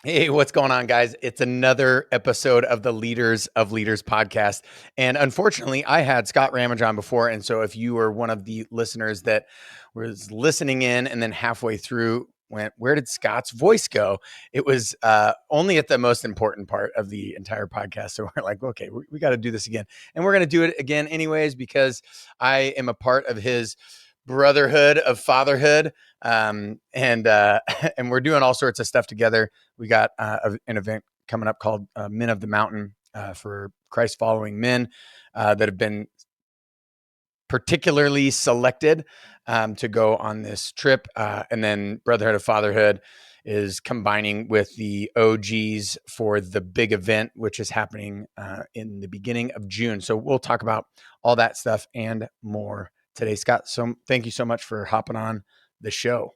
Hey, what's going on, guys? It's another episode of the Leaders of Leaders podcast. And unfortunately, I had Scott Rammage on before. And so if you were one of the listeners that was listening in and then halfway through went, where did Scott's voice go? It was only at the most important part of the entire podcast. So we're like, okay, we got to do this again. And we're going to do it again anyways, because I am a part of his Brotherhood of Fatherhood. And and we're doing all sorts of stuff together. We got an event coming up called Men of the Mountain for Christ following men that have been particularly selected to go on this trip. And then Brotherhood of Fatherhood is combining with the OGs for the big event, which is happening in the beginning of June. So we'll talk about all that stuff and more today. Scott, so thank you so much for hopping on the show.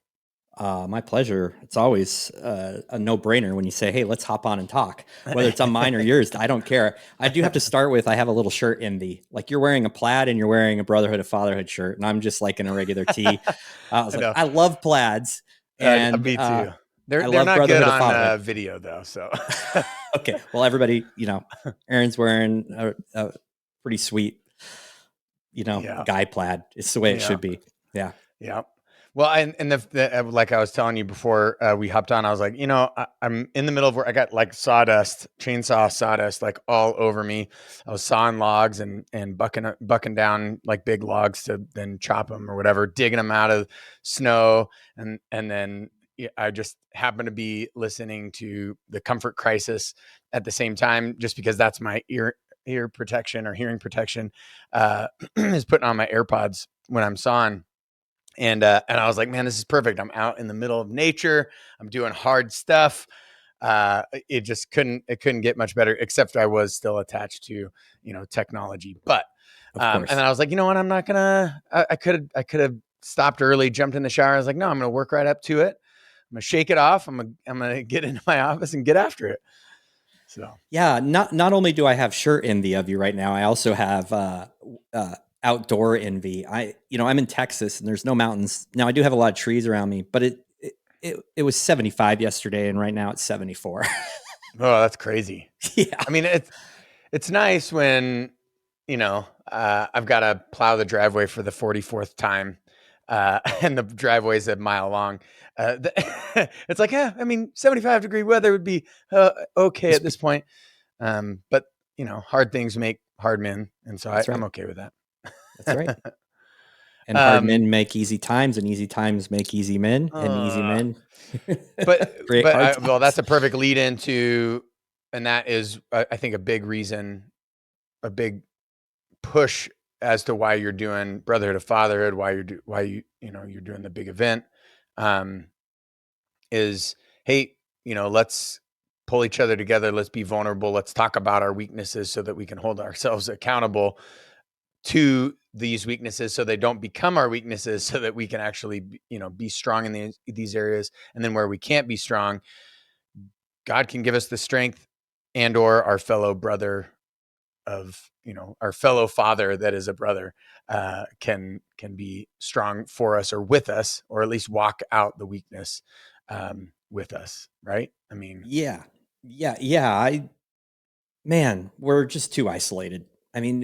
My pleasure. It's always a no-brainer when you say, "Hey, let's hop on and talk." Whether it's on mine or yours, I don't care. I do have to start with I have a little shirt envy. Like you're wearing a plaid and you're wearing a Brotherhood of Fatherhood shirt, and I'm just like in a regular tee. I was I like, know. I love plaids, and Me too. I They're love not good Brotherhood of on Fatherhood. video though. So Okay, well, everybody, Aaron's wearing a pretty sweet, yeah, guy plaid. It's the way it yeah, should be. Yeah. yeah. Well, and like I was telling you before we hopped on, I was like, I'm in the middle of where I got like chainsaw sawdust, like all over me. I was sawing logs and bucking down like big logs to then chop them or whatever, digging them out of snow, and then I just happened to be listening to the Comfort Crisis at the same time, just because that's my ear protection or hearing protection, is putting on my AirPods when I'm sawing. And I was like, man, this is perfect. I'm out in the middle of nature. I'm doing hard stuff. It couldn't get much better, except I was still attached to, technology. But, Of and then course. I was like, you know what? I'm not gonna, I could have stopped early, jumped in the shower. I was like, no, I'm going to work right up to it. I'm going to shake it off. I'm going to get into my office and get after it. So, Yeah, not only do I have shirt envy of you right now, I also have uh, outdoor envy. I'm in Texas and there's no mountains. Now I do have a lot of trees around me, but it was 75 yesterday and right now it's 74. oh, that's crazy. Yeah, I mean, it's nice when, I've got to plow the driveway for the 44th time, and the driveway's a mile long. It's like, yeah, I mean, 75-degree weather would be okay at this point. But, hard things make hard men. And so that's I'm right. okay with That's right. that. And hard um, men make easy times, and easy times make easy men, and easy uh, men but, create hard well, times. that's a perfect lead into, and that is, I think, a big reason, a big push as to why you're doing Brotherhood of Fatherhood, you're doing the big event, um, is, hey, let's pull each other together. Let's be vulnerable. Let's talk about our weaknesses so that we can hold ourselves accountable to these weaknesses, so they don't become our weaknesses, so that we can actually, be strong in these areas. And then where we can't be strong, God can give us the strength, and or our fellow brother of, our fellow father that is a brother, can be strong for us or with us, or at least walk out the weakness with us, right? I mean, Yeah, yeah. Man, we're just too isolated. I mean,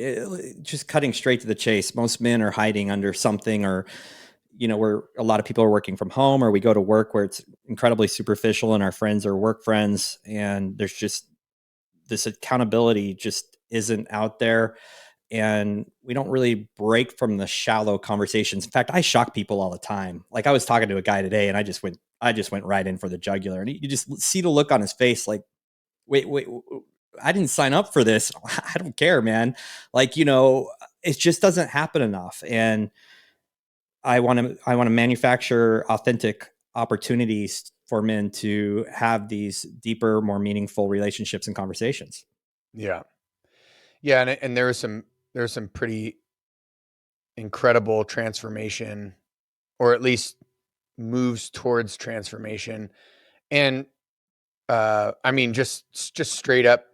just cutting straight to the chase. Most men are hiding under something, or where a lot of people are working from home, or we go to work where it's incredibly superficial, and our friends are work friends, and there's just this accountability just isn't out there, and we don't really break from the shallow conversations. In fact, I shock people all the time. Like I was talking to a guy today, and I just went right in for the jugular, and you just see the look on his face, like, wait, I didn't sign up for this. I don't care, man. Like, it just doesn't happen enough. And I want to manufacture authentic opportunities for men to have these deeper, more meaningful relationships and conversations. yeah, yeah, and there was some pretty incredible transformation, or at least moves towards transformation, and I mean, just straight up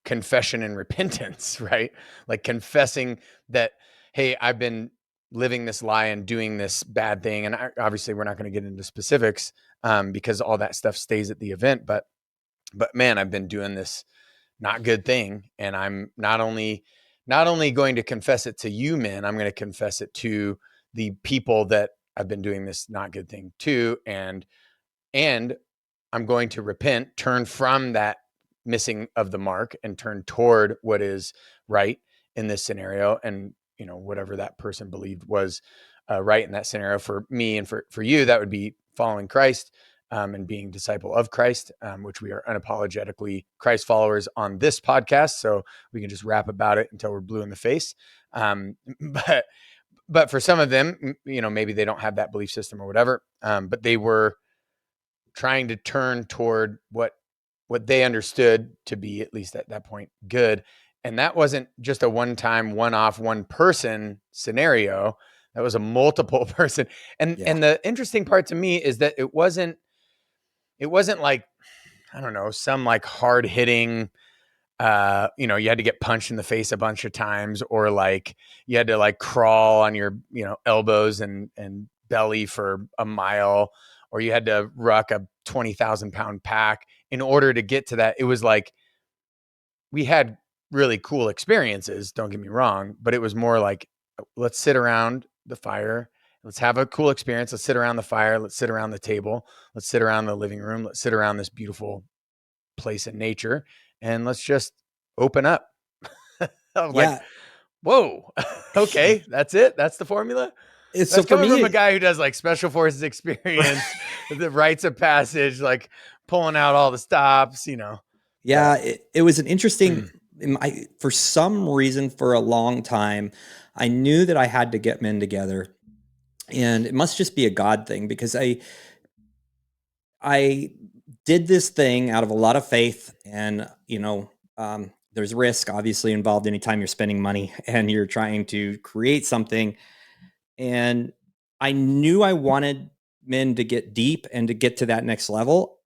confession and repentance, right? Like confessing that, hey, I've been living this lie and doing this bad thing. And obviously, we're not going to get into specifics, because all that stuff stays at the event. But But man, I've been doing this not good thing, and I'm not only going to confess it to you men, I'm going to confess it to the people that I've been doing this not good thing to, and I'm going to repent, turn from that missing of the mark, and turn toward what is right in this scenario. And whatever that person believed was right in that scenario for me and for you, that would be following Christ, and being disciple of Christ, which we are unapologetically Christ followers on this podcast. So we can just rap about it until we're blue in the face. But for some of them, maybe they don't have that belief system or whatever. But they were trying to turn toward what they understood to be, at least at that point, good. And that wasn't just a one-time, one-off, one-person scenario. That was a multiple person. And Yeah. and the interesting part to me is that it wasn't like, I don't know, some like hard-hitting, you had to get punched in the face a bunch of times, or like you had to like crawl on your, elbows and belly for a mile, or you had to ruck a 20,000 pound pack in order to get to that. It was like, we had really cool experiences, don't get me wrong, but it was more like, let's sit around the fire. Let's have a cool experience. Let's sit around the fire. Let's sit around the table. Let's sit around the living room. Let's sit around this beautiful place in nature, and let's just open up. I was like, Yeah. whoa, okay, that's it. That's the formula. So That's for coming from a me, guy who does like special forces experience, the rites of passage, like pulling out all the stops. But yeah, it was an interesting, for some reason, for a long time, I knew that I had to get men together, and it must just be a God thing, because I did this thing out of a lot of faith, and there's risk obviously involved anytime you're spending money and you're trying to create something. And I knew I wanted men to get deep and to get to that next level.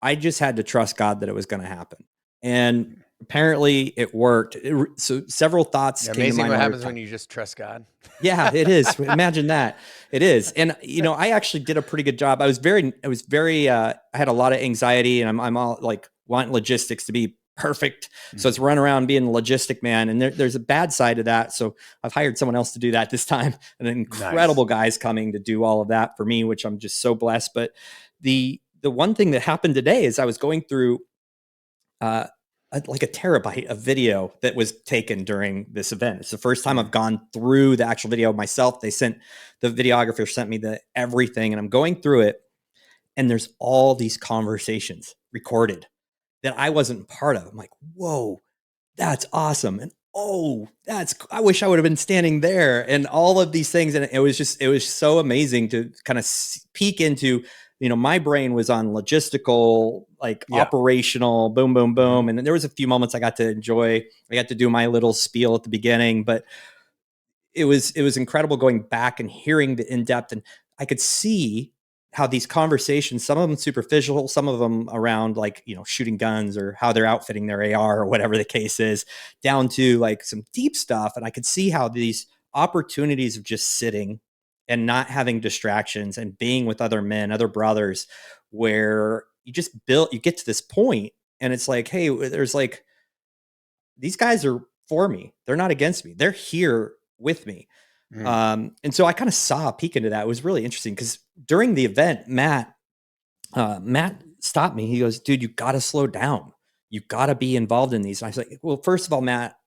I just had to trust God that it was going to happen. And apparently it worked. So several thoughts yeah, came to amazing mind what one at a happens when time. you just trust God. Yeah, it is. Imagine that. It is. And I actually did a pretty good job. I had a lot of anxiety, and I'm all like, want logistics to be perfect. So it's run around being a logistic man. And there's a bad side to that. So I've hired someone else to do that this time. And Nice. incredible guys coming to do all of that for me, which I'm just so blessed. But the one thing that happened today is I was going through uh, like a terabyte of video that was taken during this event. It's the first time I've gone through the actual video myself. The videographer sent me the everything, and I'm going through it, and there's all these conversations recorded that I wasn't part of. I'm like, whoa, that's awesome. And I wish I would have been standing there, and all of these things. And it was so amazing to kind of peek into, my brain was on logistical, like Yeah. operational, boom, boom, boom. Mhm. And then there was a few moments I got to enjoy. I got to do my little spiel at the beginning, but it was incredible going back and hearing the in-depth, and I could see how these conversations, some of them superficial, some of them around like, shooting guns or how they're outfitting their AR or whatever the case is, down to like some deep stuff. And I could see how these opportunities of just sitting and not having distractions and being with other men, other brothers, where you get to this point and it's like, hey, there's like, these guys are for me. They're not against me. They're here with me. Mm. And so I kind of saw a peek into that. It was really interesting because during the event, Matt stopped me. He goes, dude, you got to slow down. You got to be involved in these. And I was like, well, first of all, Matt,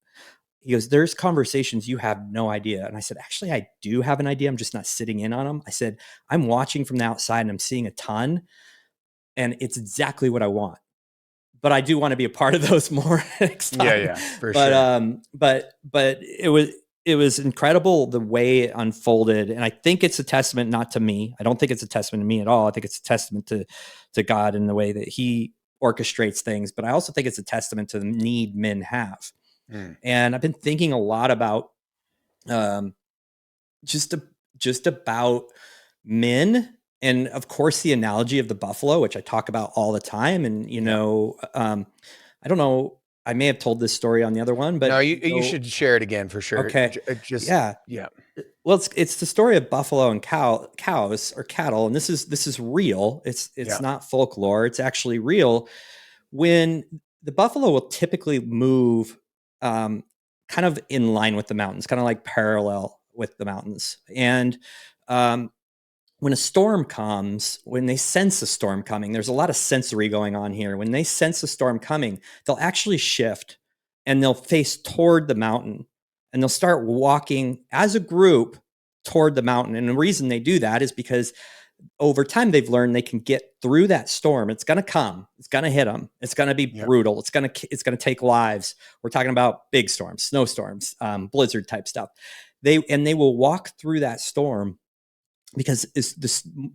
he goes, there's conversations you have no idea. And I said, actually, I do have an idea. I'm just not sitting in on them. I said, I'm watching from the outside and I'm seeing a ton, and it's exactly what I want, but I do want to be a part of those more next Yeah, time. yeah, for But sure. it was incredible the way it unfolded, and I think it's a testament not to me. I don't think it's a testament to me at all. I think it's a testament to God in the way that He orchestrates things. But I also think it's a testament to the need men have. Mm. And I've been thinking a lot about um, just just about men, and of course the analogy of the buffalo, which I talk about all the time. And Yeah. I don't know, I may have told this story on the other one, No, but you should share it again for sure. okay, Just yeah. yeah. Well, it's the story of buffalo and cows or cattle, and this is real. It's Yeah. not folklore. It's actually real. when the buffalo will typically move kind of in line with the mountains, kind of like parallel with the mountains. And um, when a storm comes, when they sense a storm coming, there's a lot of sensory going on here. When they sense a storm coming, they'll actually shift and they'll face toward the mountain and they'll start walking as a group toward the mountain. And the reason they do that is because over time they've learned they can get through that storm. It's going to come. It's going to hit them. It's going to be Yep. brutal. It's going to take lives. We're talking about big storms, snowstorms, blizzard type stuff. They will walk through that storm because the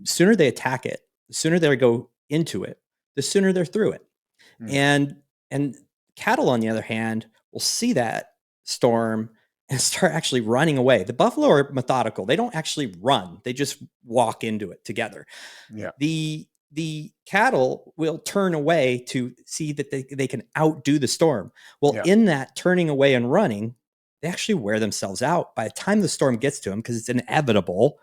sooner they attack it, the sooner they go into it, the sooner they're through it. Mm. And cattle, on the other hand, will see that storm and start actually running away. The buffalo are methodical. They don't actually run. They just walk into it together. Yeah. The cattle will turn away to see that they can outdo the storm. Well, Yeah. in that turning away and running, they actually wear themselves out. By the time the storm gets to them, because it's inevitable,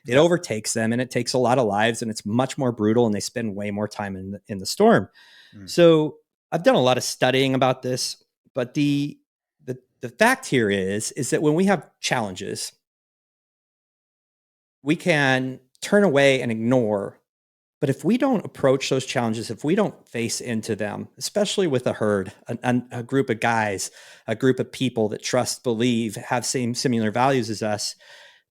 it Yeah. overtakes them and it takes a lot of lives and it's much more brutal and they spend way more time in the storm. Mm. So I've done a lot of studying about this, but the fact here is that when we have challenges, we can turn away and ignore. But if we don't approach those challenges, if we don't face into them, especially with a herd, a group of guys, a group of people that trust, believe, have similar values as us,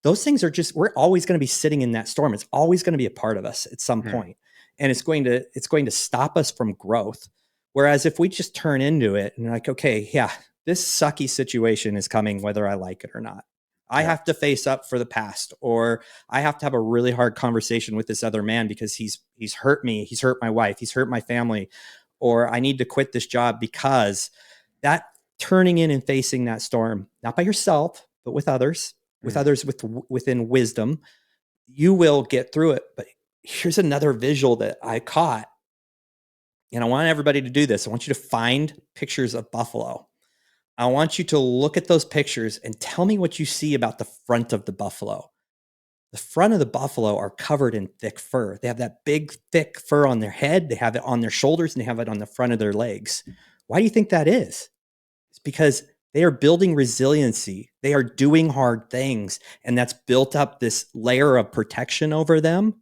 those things are just, we're always going to be sitting in that storm. It's always going to be a part of us at some point. And it's going to stop us from growth. Whereas if we just turn into it and like, okay, yeah, this sucky situation is coming, whether I like it or not. I have to face up for the past, or I have to have a really hard conversation with this other man because he's hurt me. He's hurt my wife. He's hurt my family, or I need to quit this job. Because that turning in and facing that storm, not by yourself, but with others, within wisdom, you will get through it. But here's another visual that I caught. And I want everybody to do this. I want you to find pictures of buffalo. I want you to look at those pictures and tell me what you see about the front of the buffalo. The front of the buffalo are covered in thick fur. They have that big, thick fur on their head. They have it on their shoulders and they have it on the front of their legs. Why do you think that is? It's because they are building resiliency. They are doing hard things. And that's built up this layer of protection over them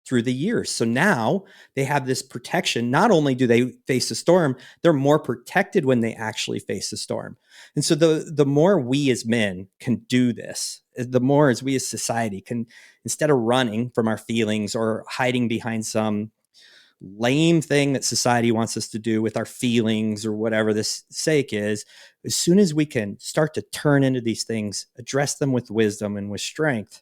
through the years. So now they have this protection. Not only do they face a storm, they're more protected when they actually face a storm. And so the more we as men can do this, the more as we as society can, instead of running from our feelings or hiding behind some lame thing that society wants us to do with our feelings or whatever this sake is, as soon as we can start to turn into these things, address them with wisdom and with strength,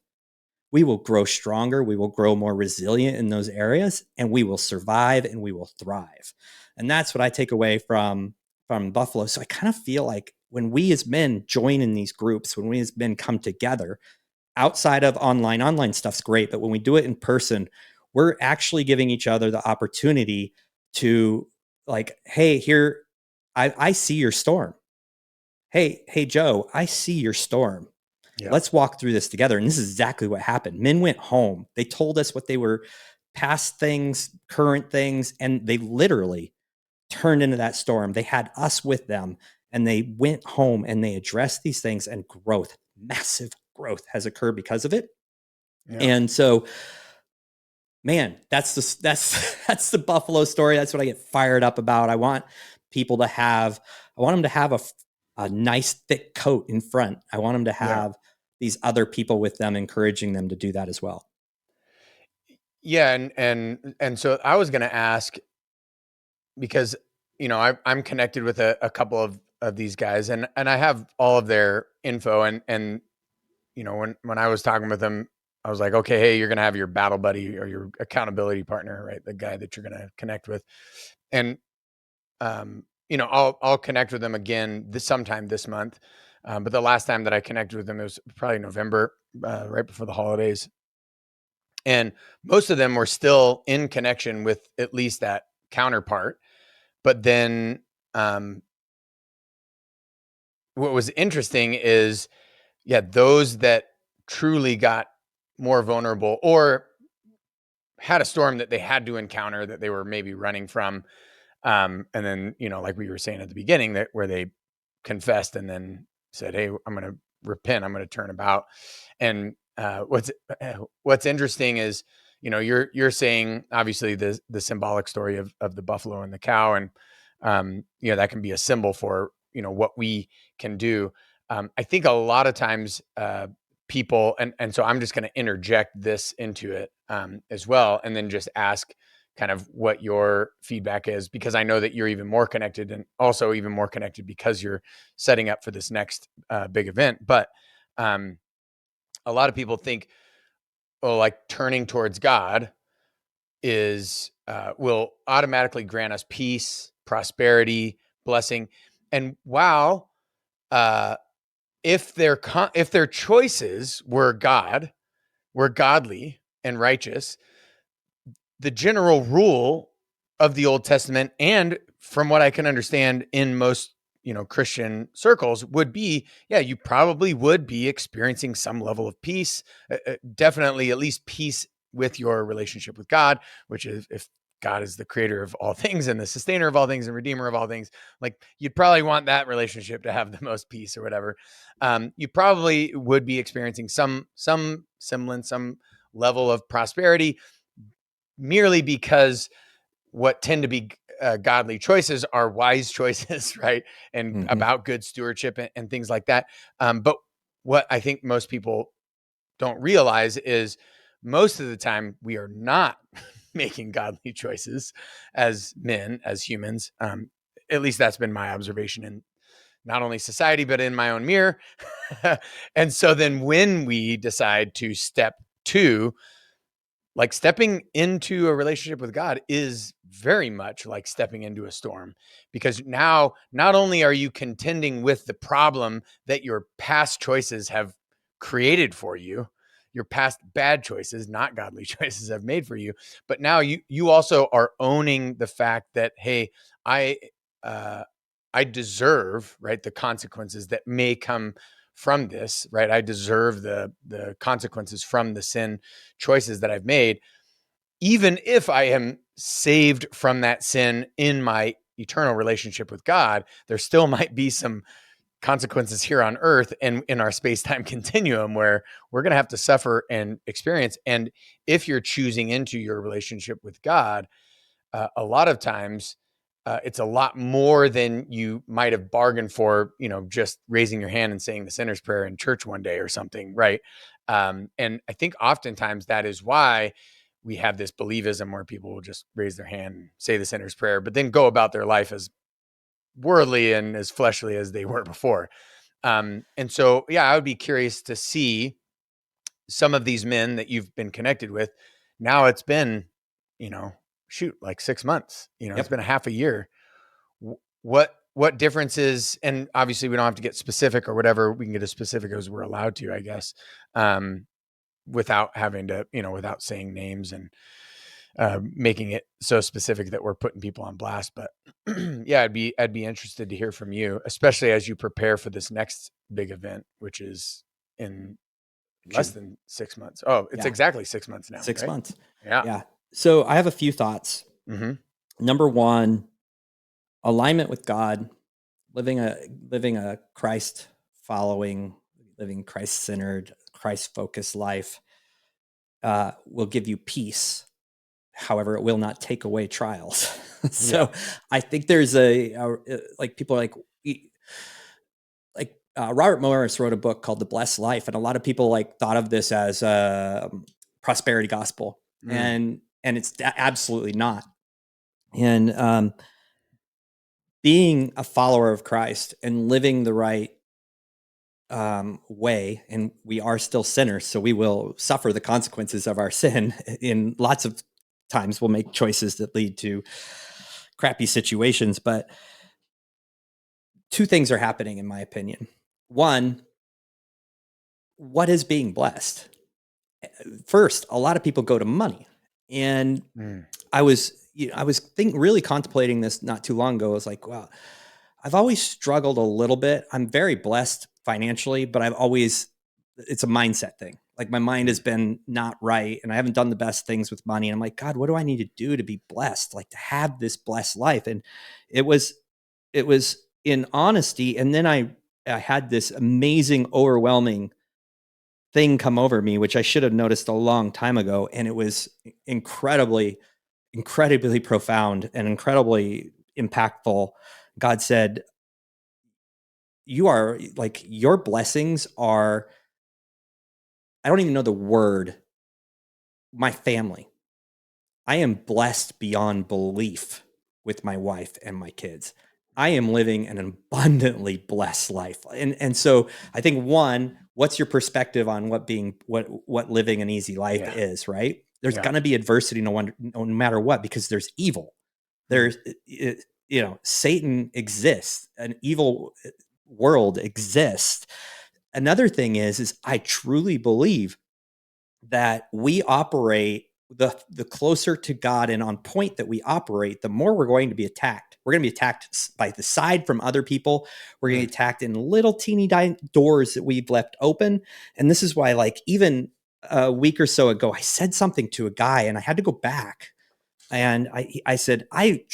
we will grow stronger. We will grow more resilient in those areas, and we will survive and we will thrive. And that's what I take away from Buffalo. So I kind of feel like when we as men join in these groups, when we as men come together, outside of online stuff's great, but when we do it in person, we're actually giving each other the opportunity to, like, hey, here, I see your storm. Hey, Joe, I see your storm. Yeah. Let's walk through this together. And this is exactly what happened. Men went home. They told us what they were, past things, current things, and they literally turned into that storm. They had us with them and they went home and they addressed these things, and growth, massive growth has occurred because of it. Yeah. And so, man, that's the Buffalo story. That's what I get fired up about. I want them to have a nice thick coat in front. I want them to have these other people with them, encouraging them to do that as well. Yeah. And so I was going to ask, because, I'm connected with a couple of these guys, and I have all of their info, and, when I was talking with them, I was like, okay, hey, you're going to have your battle buddy or your accountability partner, right? The guy that you're going to connect with. And, I'll connect with them again sometime this month. But the last time that I connected with them, it was probably November, right before the holidays. And most of them were still in connection with at least that counterpart. But then, what was interesting is, those that truly got more vulnerable or had a storm that they had to encounter that they were maybe running from, And then, like we were saying at the beginning, that where they confessed and then said, "Hey, I'm going to repent. I'm going to turn about." And what's interesting is, you're saying obviously the symbolic story of the buffalo and the cow, and that can be a symbol for what we can do. I think a lot of times people, and so I'm just going to interject this into it as well, and then just ask kind of what your feedback is, because I know that you're even more connected, and also even more connected because you're setting up for this next big event. But a lot of people think, oh, like turning towards God is will automatically grant us peace, prosperity, blessing. And wow, if their choices were godly and righteous, the general rule of the Old Testament, and from what I can understand in most Christian circles, would be, yeah, you probably would be experiencing some level of peace, definitely at least peace with your relationship with God, which is, if God is the creator of all things and the sustainer of all things and redeemer of all things, like you'd probably want that relationship to have the most peace or whatever. You probably would be experiencing some semblance, some level of prosperity, merely because what tend to be godly choices are wise choices, right? And Mhm. about good stewardship and things like that. But what I think most people don't realize is, most of the time we are not making godly choices as men, as humans. At least that's been my observation in not only society, but in my own mirror. And so then when we decide to step to, like, stepping into a relationship with God is very much like stepping into a storm, because now not only are you contending with the problem that your past choices have created for you, your past bad choices, not godly choices, have made for you, but now you also are owning the fact that, hey, I uh I deserve, right, the consequences that may come from this, right? I deserve the consequences from the sin choices that I've made, even if I am saved from that sin in my eternal relationship with God. There still might be some consequences here on earth and in our space-time continuum where we're going to have to suffer and experience. And if you're choosing into your relationship with God, a lot of times it's a lot more than you might have bargained for, just raising your hand and saying the sinner's prayer in church one day or something, right? And I think oftentimes that is why we have this believism where people will just raise their hand and say the sinner's prayer, but then go about their life as worldly and as fleshly as they were before. And so, yeah, I would be curious to see some of these men that you've been connected with. Now it's been, you know, like 6 months, it's Yep. been a half a year. What differences, and obviously we don't have to get specific or whatever, we can get as specific as we're allowed to, I guess, without having to, without saying names and making it so specific that we're putting people on blast. But yeah, I'd be interested to hear from you, especially as you prepare for this next big event, which is in less June. than 6 months. Oh, it's Yeah. exactly 6 months now, right? 6 months. Yeah. Yeah. So I have a few thoughts. Mm-hmm. Number one, alignment with God, living a living a Christ following, living Christ centered, Christ focused life will give you peace. However, it will not take away trials. Yeah. So I think there's like people Robert Morris wrote a book called The Blessed Life, and a lot of people like thought of this as a prosperity gospel, Mm. and it's absolutely not. And being a follower of Christ and living the right way, and we are still sinners, so we will suffer the consequences of our sin. In lots of times, we'll make choices that lead to crappy situations. But two things are happening, in my opinion. One, what is being blessed? First, a lot of people go to money, and Mm. I was really contemplating this not too long ago. I was like, wow, I've always struggled a little bit. I'm very blessed financially, but it's a mindset thing. Like my mind has been not right and I haven't done the best things with money. And I'm like, God, what do I need to do to be blessed? Like to have this blessed life. And it was, it was in honesty. And then I had this amazing, overwhelming thing come over me, which I should have noticed a long time ago. And it was incredibly profound and incredibly impactful. God said, you are like, your blessings are, I don't even know the word, my family. I am blessed beyond belief with my wife and my kids. I am living an abundantly blessed life. And so I think one, what's your perspective on what living an easy life Yeah. is, right? There's Yeah. going to be adversity no matter what, because there's evil. Mm. There's, Satan exists, an evil world exists. Another thing is I truly believe that we operate, the closer to God and on point that we operate, the more we're going to be attacked. We're going to be attacked by the side from other people. We're going to Mm. be attacked in little teeny doors that we've left open. And this is why, like, even a week or so ago, I said something to a guy and I had to go back. And I said, hey,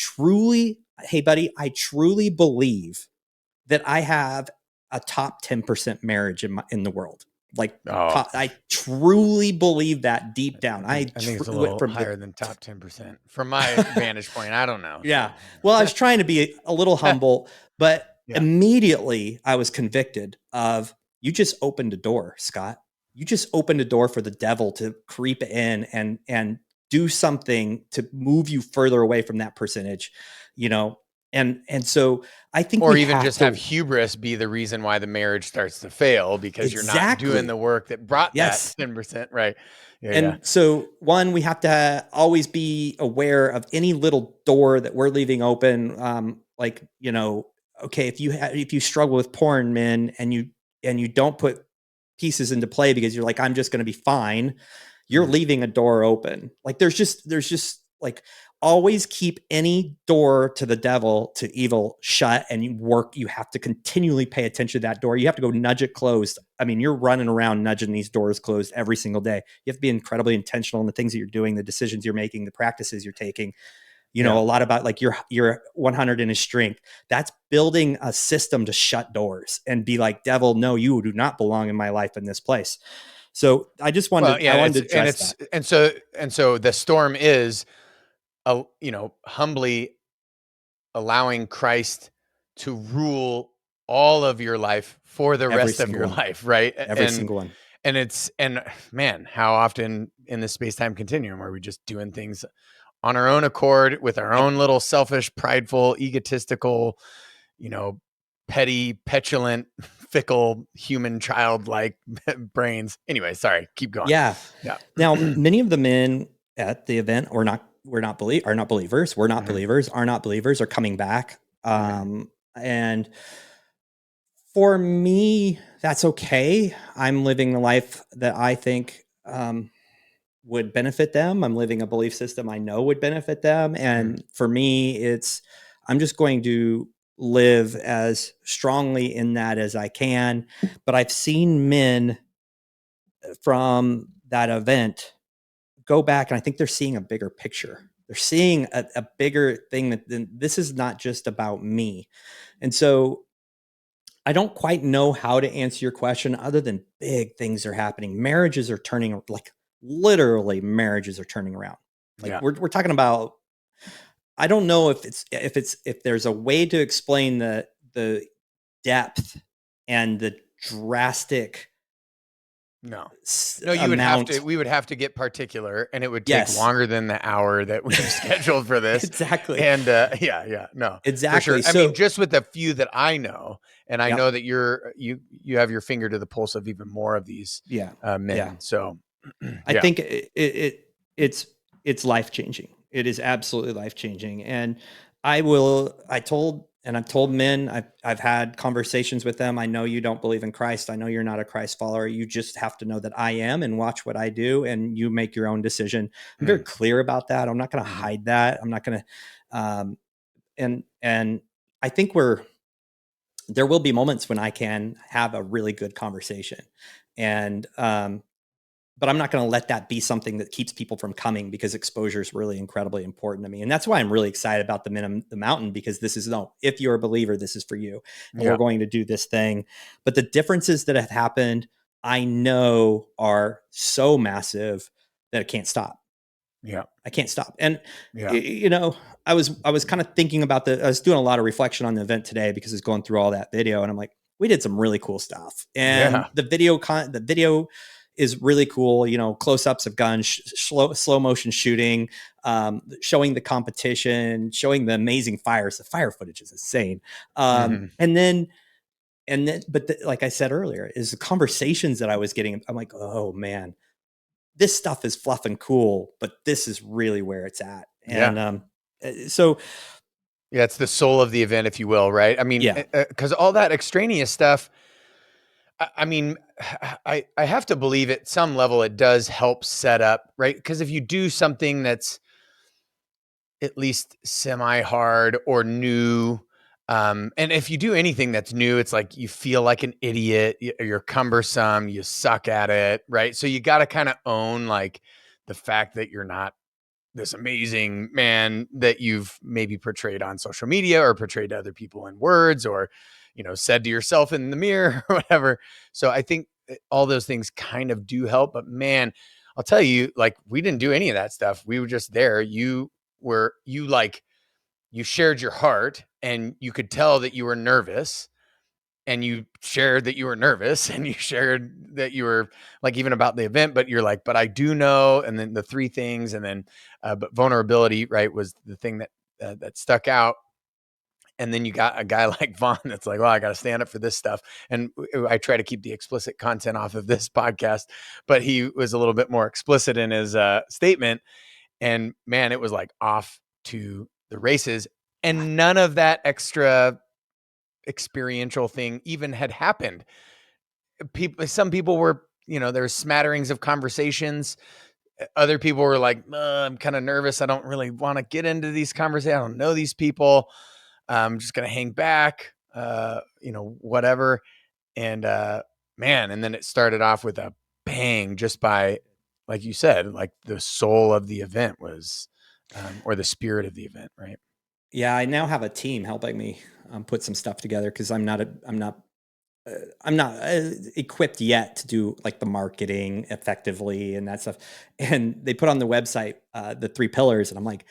buddy, I truly believe that I have a top 10% marriage in the world. Like, Oh, I truly believe that deep down. I think it's a little From the, higher than top 10% from my vantage point. I don't know. yeah. So, Well, I was trying to be a little humble, but yeah. immediately I was convicted of, you just opened a door, Scott. You just opened a door for the devil to creep in and do something to move you further away from that percentage, you know? And so I think Or we even have just have to, hubris be the reason why the marriage starts to fail because you're not doing the exactly. work that brought that Yes. 10%. Right. Yeah. Yeah. And so, one, we have to always be aware of any little door that we're leaving open. Like, okay, if you struggle with porn, men, and you don't put pieces into play because you're like, I'm just going to be fine, you're Mm. leaving a door open. Like, there's just like, always keep any door to the devil, to evil, shut, and you have to continually pay attention to that door. You have to go nudge it closed. I mean, you're running around nudging these doors closed every single day. You have to be incredibly intentional in the things that you're doing, the decisions you're making, the practices you're taking. Yeah. A lot about, like, your 100 in his strength. That's building a system to shut doors and be like, devil, no, you do not belong in my life in this place. So Well, I yeah, wanted to address that. and so the storm is, humbly allowing Christ to rule all of your life for the Every rest of single your one. life, right? Every single one. And man, how often in this space-time continuum are we just doing things on our own accord with our Yep. own little selfish, prideful, egotistical, you know, petty, petulant, fickle, human, childlike brains. Anyway, sorry, keep going. Yeah. Yeah. Now, many of the men at the event are not believers. We're not Mhm. believers. Are not believers. Are coming back. Mhm. And for me, that's okay. I'm living the life that I think would benefit them. I'm living a belief system I know would benefit them. Mhm. And for me, I'm just going to live as strongly in that as I can. But I've seen men from that event go back, and I think they're seeing a bigger picture. They're seeing a bigger thing that this is not just about me. And so I don't quite know how to answer your question other than big things are happening. Marriages are turning, like, literally marriages are turning around. Like, Yeah. we're talking about, I don't know if there's a way to explain the depth and the drastic No. No, amount. we would have to get particular, and it would take Yes, longer than the hour that we've scheduled for this. exactly. And yeah, yeah, no, for sure. Exactly. I mean, So, just with the few that I know, and I know yep. that you have your finger to the pulse of even more of these Yeah. Yeah. men. So I yeah. think it's life changing. It is absolutely life changing. And I've told men, I've had conversations with them. I know you don't believe in Christ. I know you're not a Christ follower. You just have to know that I am, and watch what I do, and you make your own decision. I'm very Mm, clear about that. I'm not going to mhm. hide that. I'm not going to, and I think there will be moments when I can have a really good conversation. And, but I'm not going to let that be something that keeps people from coming, because exposure is really incredibly important to me. And that's why I'm really excited about the mountain, because this is, no, if you're a believer, this is for you. And Yeah. we're going to do this thing. But the differences that have happened, I know are so massive that I can't stop. Yeah. I can't stop. And, Yeah. I was kind of thinking about I was doing a lot of reflection on the event today, because it's going through all that video, and I'm like, we did some really cool stuff. And Yeah. the video is really cool. Close-ups of guns, slow motion shooting, showing the competition, showing the amazing fires. The fire footage is insane. Mm-hmm. But like I said earlier, is the conversations that I was getting. I'm like, oh man, this stuff is fluff and cool, but this is really where it's at. Yeah. And so Yeah. It's the soul of the event, if you will. Right. I mean, yeah, because all that extraneous stuff, I mean, I have to believe at some level it does help set up, right? Because if you do something that's at least semi-hard or new, and if you do anything that's new, it's like you feel like an idiot, you're cumbersome, you suck at it, right? So you got to kind of own like the fact that you're not this amazing man that you've maybe portrayed on social media or portrayed to other people in words, or said to yourself in the mirror or whatever. So I think all those things kind of do help. But man, I'll tell you, like, we didn't do any of that stuff. We were just there. You shared your heart, and you could tell that you were nervous, and you shared that you were nervous, and you shared that you were like, even about the event, but you're like, but I do know. And then the three things, and then, but vulnerability, right, was the thing that stuck out. And then you got a guy like Vaughn that's like, well, I got to stand up for this stuff. And I try to keep the explicit content off of this podcast, but he was a little bit more explicit in his statement. And man, it was like off to the races. And none of that extra experiential thing even had happened. Some people were, there were smatterings of conversations. Other people were like, I'm kind of nervous. I don't really want to get into these conversations. I don't know these people. I'm just going to hang back, whatever. And man, and then it started off with a bang, just by, like you said, like the soul of the event was, or the spirit of the event, right? yeah, I now have a team helping me put some stuff together, because I'm not equipped yet to do like the marketing effectively and that stuff. And they put on the website the 3 pillars, and I'm like,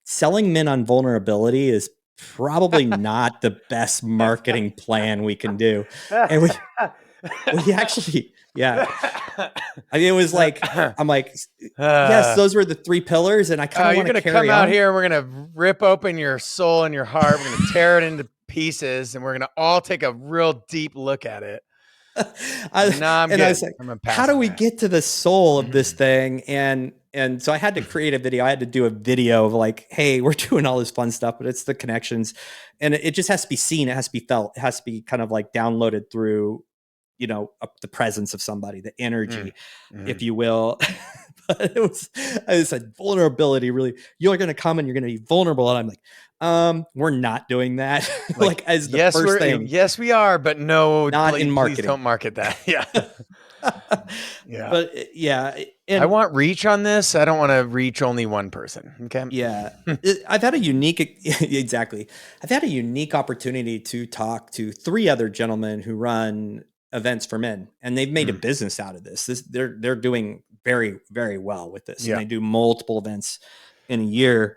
selling men on vulnerability is probably not the best marketing plan we can do. And we actually, yeah. I mean, it was like, I'm like, yes, those were the 3 pillars, and I kind of you're want to going to carry come out on. here and we're going to rip open your soul and your heart. We're going to tear it into pieces, and we're going to all take a real deep look at it. No, I'm good. I was like, I'm gonna how pass do on we that. get to the soul of this thing? And so I had to create a video. I had to do a video of like, hey, we're doing all this fun stuff, but it's the connections, and it just has to be seen. It has to be felt. It has to be kind of like downloaded through, the presence of somebody, the energy, if you will. But I said, vulnerability, really, you're going to come and you're going to be vulnerable. And I'm like, we're not doing that. Like, as the yes, first thing, yes, we are, but no, not in please marketing. don't market that. Yeah. Yeah. But yeah. I And want reach on this. I don't want to reach only one person. Okay. yeah, I've had a unique, exactly. I've had a unique opportunity to talk to 3 other gentlemen who run events for men, and they've made a business out of this. They're doing very, very well with this, and Yeah. they do multiple events in a year.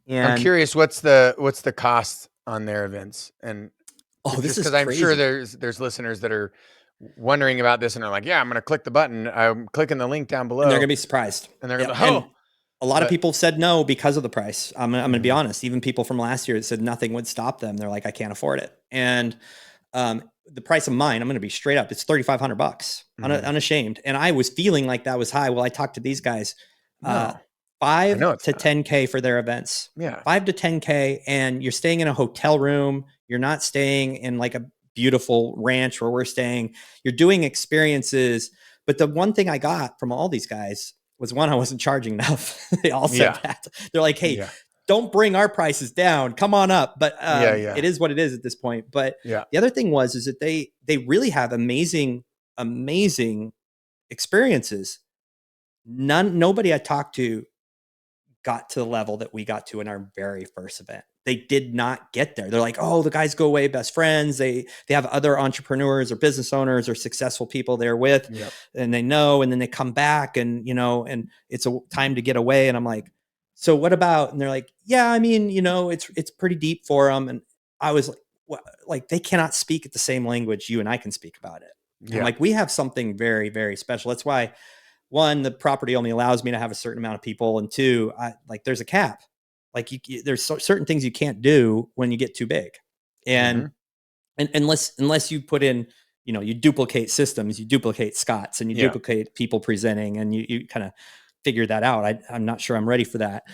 I'm And curious, what's the cost on their events? And this just is because I'm sure crazy. there's listeners that are wondering about this and are like, yeah, I'm going to click the button. I'm clicking the link down And they're below, gonna be surprised. and they're Yeah, going to, and oh, a lot of but people said no because of the price. I'm gonna be honest. Even people from last year that said nothing would stop them. They're like, I can't afford it. And the price of mine, I'm gonna be straight up. It's $3,500, unashamed. And I was feeling like that was high. Well, I talked to these guys, uh, no, I five know it's to not. 10K for their events. Yeah. 5 to 10K, and you're staying in a hotel room. You're not staying in like a beautiful ranch where we're staying. You're doing experiences. But the one thing I got from all these guys was, one, I wasn't charging enough. They all said Yeah. that. They're like, hey, Yeah. don't bring our prices down. Come on up. But Yeah. Yeah. it is what it is at this point. But Yeah. the other thing is that they really have amazing experiences, nobody I talked to got to the level that we got to in our very first event. They did not get there. They're like, oh, the guys go away best friends. They have other entrepreneurs or business owners or successful people they're with, Yep. and they know, and then they come back, and and it's a time to get away. And I'm like, so what about? And they're like, yeah, I mean, it's pretty deep for them. And I was like, what? Like, they cannot speak at the same language you and I can speak about it. And I'm Yeah. like, we have something very, very special. That's why, one, the property only allows me to have a certain amount of people, and two, there's a cap. Like, there's certain things you can't do when you get too big, and Hmm. unless you put in, you duplicate systems, you duplicate Scots, and you Yeah. duplicate people presenting, and you kind of figure that out. I'm not sure I'm ready for that,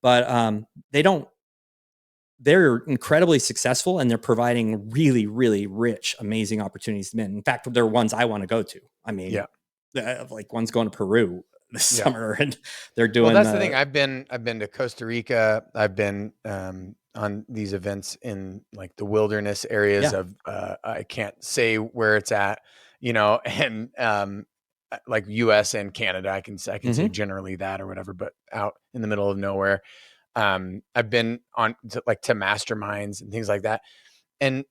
but they don't. They're incredibly successful, and they're providing really, really rich, amazing opportunities to men. In fact, they're ones I want to go to. I mean, Yeah. like, one's going to Peru this Yeah. summer, and they're Well, doing that's the thing. I've been to Costa Rica. I've been on these events in like the wilderness areas yeah. of I can't say where it's at, and like U.S. and Canada. I can say Hmm. generally that or whatever, but out in the middle of nowhere. I've been on to masterminds and things like that, and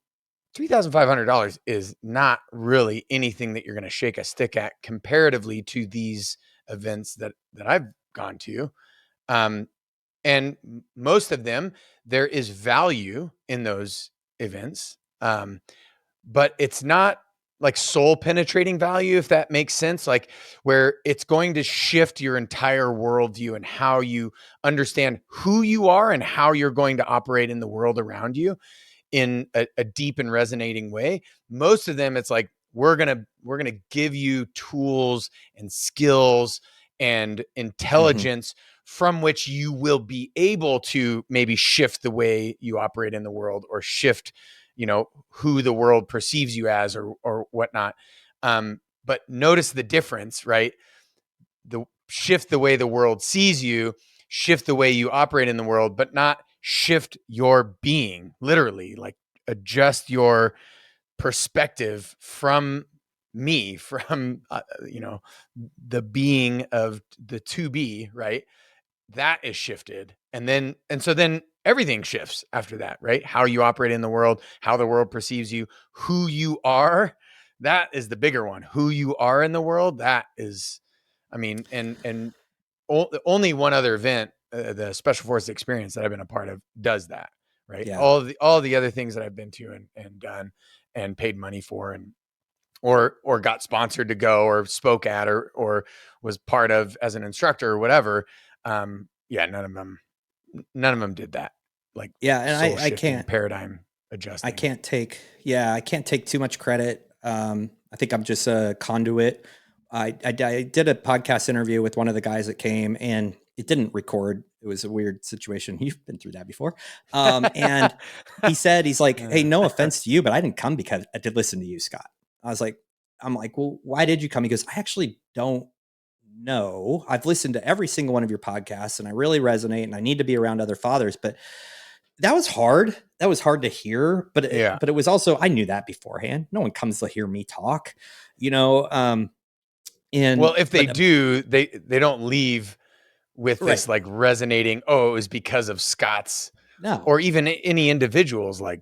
$3,500 is not really anything that you're going to shake a stick at comparatively to these events that I've gone to. Um, and most of them, there is value in those events, but it's not like soul penetrating value, if that makes sense. Like, where it's going to shift your entire worldview and how you understand who you are and how you're going to operate in the world around you in a deep and resonating way. Most of them, it's like, we're gonna give you tools and skills and Hmm. intelligence from which you will be able to maybe shift the way you operate in the world, or shift, who the world perceives you as, or whatnot. But notice the difference, right? The shift the way the world sees you, shift the way you operate in the world, but not shift your being, literally, like adjust your perspective from me, from the being of the to be, right? That is shifted. And so then everything shifts after that, right? How you operate in the world, how the world perceives you, who you are. That is the bigger one. Who you are in the world, that is, I mean, and only one other event, the Special Forces experience that I've been a part of, does that, right? Yeah. All the other things that I've been to and done and paid money for, and or got sponsored to go, or spoke at, or was part of as an instructor or whatever. Yeah, none of them did that, like Yeah. And soul I shifting, can't, paradigm I adjusting. can't take, yeah, I can't take too much credit. I think I'm just a conduit. I did a podcast interview with one of the guys that came, and it didn't record. It was a weird situation. You've been through that before. And he said, he's like, hey, no offense to you, but I didn't come because I did listen to you, Scott. I was like, I'm like, well, why did you come? He goes, I actually don't know. I've listened to every single one of your podcasts, and I really resonate, and I need to be around other fathers. But that was hard. That was hard to hear, but Yeah. it was also, I knew that beforehand. No one comes to hear me talk, you know. And Well, if they but do, they don't leave with right. this like resonating, oh, it was because of Scott's, No, or even any individuals like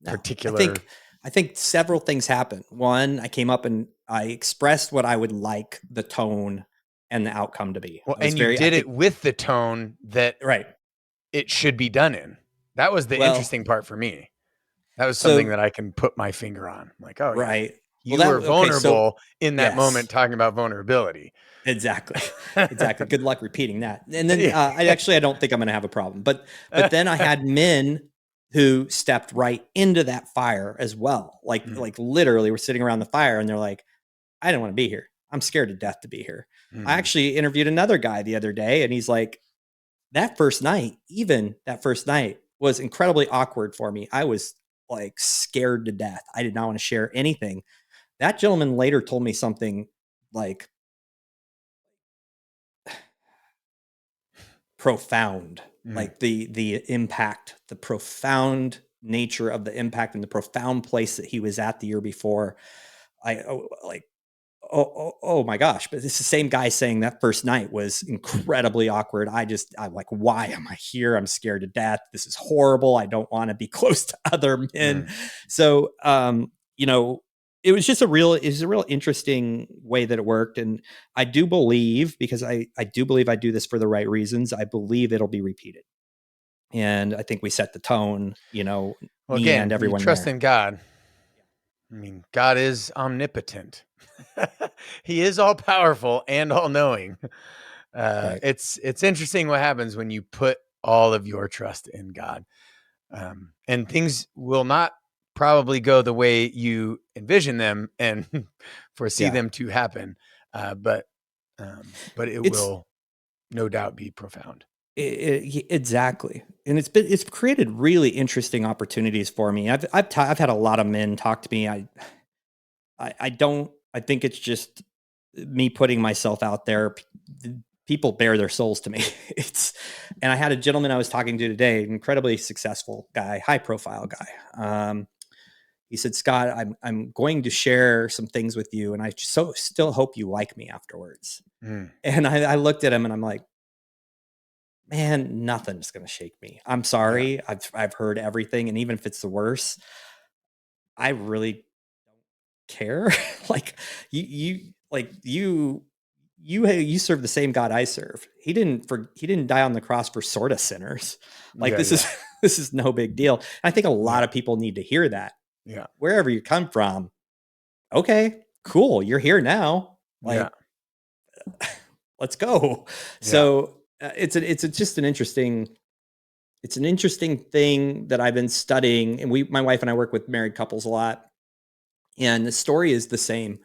no. particular. I think several things happened. One, I came up and I expressed what I would like the tone and the outcome to be. Well, I was and you very, I did it think, with the tone that right. it should be done in. That was the Well, interesting part for me. That was something so that I can put my finger on. Like, oh yeah, right. Well, you that were okay. So vulnerable in that moment yes. talking about vulnerability. Exactly. Exactly. Good luck repeating that. And then Yeah. I don't think I'm going to have a problem. But then I had men who stepped right into that fire as well. Like literally, we're sitting around the fire, and they're like, "I don't want to be here. I'm scared to death to be here." I Mm-hmm. actually interviewed another guy the other day, and he's like, "That first night, even that first night, was incredibly awkward for me. I was like scared to death. I did not want to share anything." That gentleman later told me something like profound, Mm. like the impact, the profound nature of the impact, and the profound place that he was at the year before. I like oh my gosh. But it's the same guy saying that first night was incredibly awkward. I'm like, why am I here? I'm scared to death. This is horrible. I don't want to be close to other men. Mm. So, you know, it was a real interesting way that it worked. And I do believe, because I do believe I do this for the right reasons, I believe it'll be repeated. And I think we set the tone, you know, Well, me and again, you everyone trust there. in God. I mean, God is omnipotent. He is all powerful and all knowing. Right. It's interesting what happens when you put all of your trust in God, and things will not probably go the way you envision them and foresee Yeah. them to happen, but it It's will no doubt be profound. exactly, and it's created really interesting opportunities for me. I've had a lot of men talk to me. I don't. I think it's just me putting myself out there. People bare their souls to me. It's and I had a gentleman I was talking to today, incredibly successful guy, high profile guy. He said, "Scott, I'm going to share some things with you, and I still hope you like me afterwards." Mm, And I looked at him and I'm like, man, nothing's gonna shake me. I'm yeah, sorry. I've heard everything, and even if it's the worst, I really don't care. Like you serve the same God I serve. He didn't die on the cross for sort of sinners. Like yeah, this is yeah, this is no big deal. I think a lot yeah, of people need to hear that. yeah, Wherever you come from, okay, cool. You're here now. yeah, Like, let's go. yeah. So just an interesting it's an interesting thing that I've been studying, and my wife and I work with married couples a lot, and the story is the same.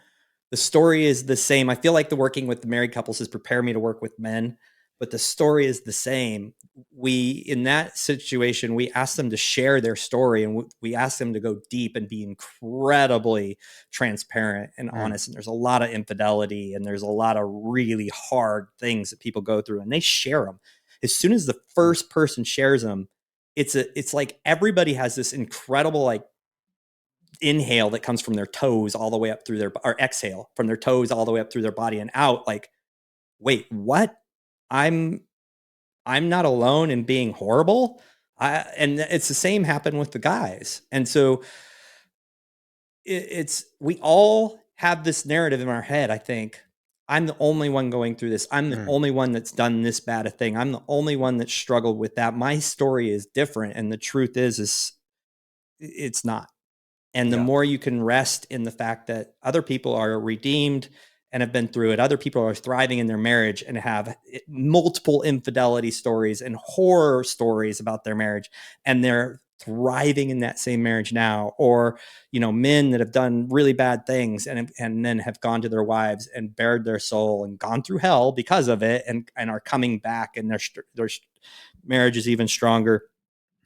The story is the same. I feel like the working with the married couples has prepared me to work with men, but the story is the same. We in that situation, we ask them to share their story, and we ask them to go deep and be incredibly transparent and Mm, honest. And there's a lot of infidelity, and there's a lot of really hard things that people go through, and they share them. As soon as the mm, first person shares them, it's like everybody has this incredible like inhale that comes from their toes all the way up through their or exhale from their toes all the way up through their body and out. Like, wait, what? I'm I'm not alone in being horrible. And it's the same happen with the guys. And so it's we all have this narrative in our head. I think I'm the only one going through this. I'm the mm, only one that's done this bad a thing. I'm the only one that struggled with that. My story is different, and the truth is it's not. And the yeah, more you can rest in the fact that other people are redeemed and have been through it, other people are thriving in their marriage and have multiple infidelity stories and horror stories about their marriage, and they're thriving in that same marriage now. Or, you know, men that have done really bad things and then have gone to their wives and bared their soul and gone through hell because of it, and are coming back, and their marriage is even stronger.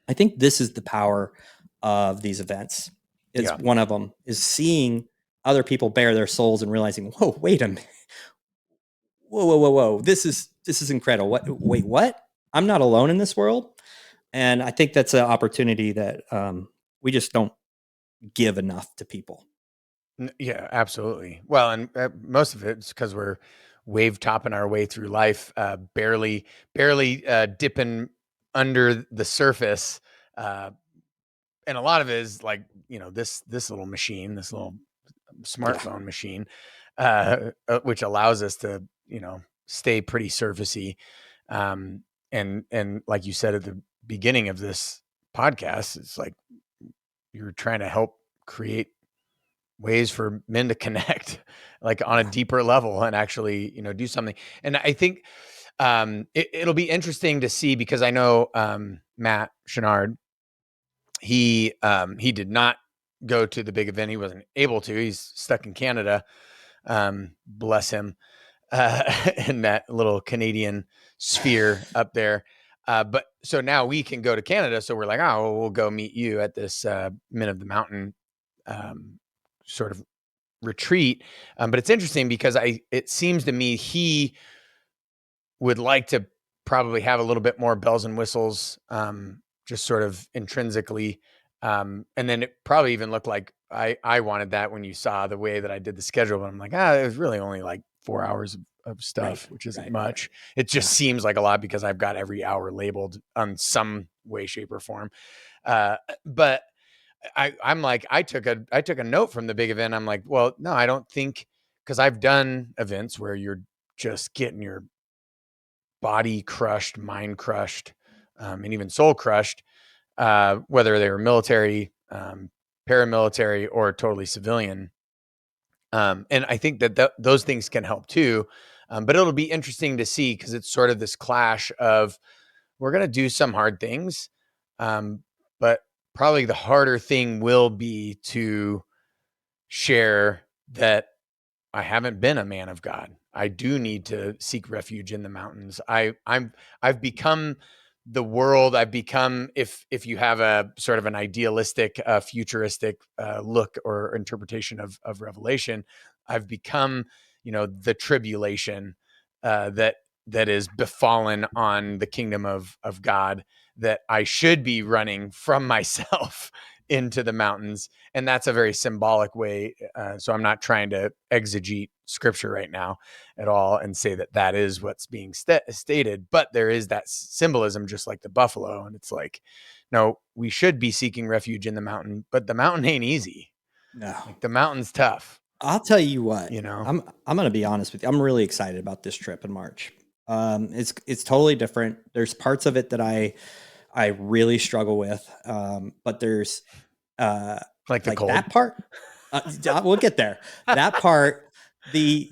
I think this is the power of these events. It's yeah. one of them is seeing other people bare their souls and realizing, whoa, wait a minute, whoa, this is incredible. What? Wait, what? I'm not alone in this world, and I think that's an opportunity that we just don't give enough to people. Yeah, absolutely. Well, and most of it's because we're wave topping our way through life, barely dipping under the surface, uh, and a lot of it is like this little machine, this little Yeah, smartphone machine, which allows us to stay pretty surfacey, and like you said at the beginning of this podcast, it's like you're trying to help create ways for men to connect like on a yeah, deeper level and actually do something. And I think it'll be interesting to see, because I know Matt Chenard, he did not go to the big event. He wasn't able to. He's stuck in Canada, bless him, in that little Canadian sphere up there. But so now we can go to Canada, so we're like, oh well, we'll go meet you at this Men of the Mountain um, sort of retreat. But it's interesting because it seems to me he would like to probably have a little bit more bells and whistles, just sort of intrinsically. And then it probably even looked like I wanted that when you saw the way that I did the schedule. But I'm like, it was really only like 4 hours of Right. stuff, which isn't Right. much. It just Yeah. seems like a lot because I've got every hour labeled on some way, shape, or form. But I'm like, I took a note from the big event. I'm like, well, no, I don't think, because I've done events where you're just getting your body crushed, mind crushed, and even soul crushed, whether they were military, paramilitary, or totally civilian. And I think that those things can help too. But it'll be interesting to see, because it's sort of this clash of, we're going to do some hard things, but probably the harder thing will be to share that I haven't been a man of God. I do need to seek refuge in the mountains. I've become the world. I've become, if you have a sort of an idealistic, futuristic look or interpretation of Revelation, I've become, the tribulation that is befallen on the kingdom of God, that I should be running from myself into the mountains. And that's a very symbolic way. So I'm not trying to exegete scripture right now at all and say that is what's being stated, but there is that symbolism, just like the buffalo. And it's like, no, we should be seeking refuge in the mountain, but the mountain ain't easy. No. Like, the mountain's tough. I'll tell you what. You know? I'm going to be honest with you. I'm really excited about this trip in March. It's totally different. There's parts of it that I really struggle with, but there's Like the like cold. that part. We'll get there. That part, the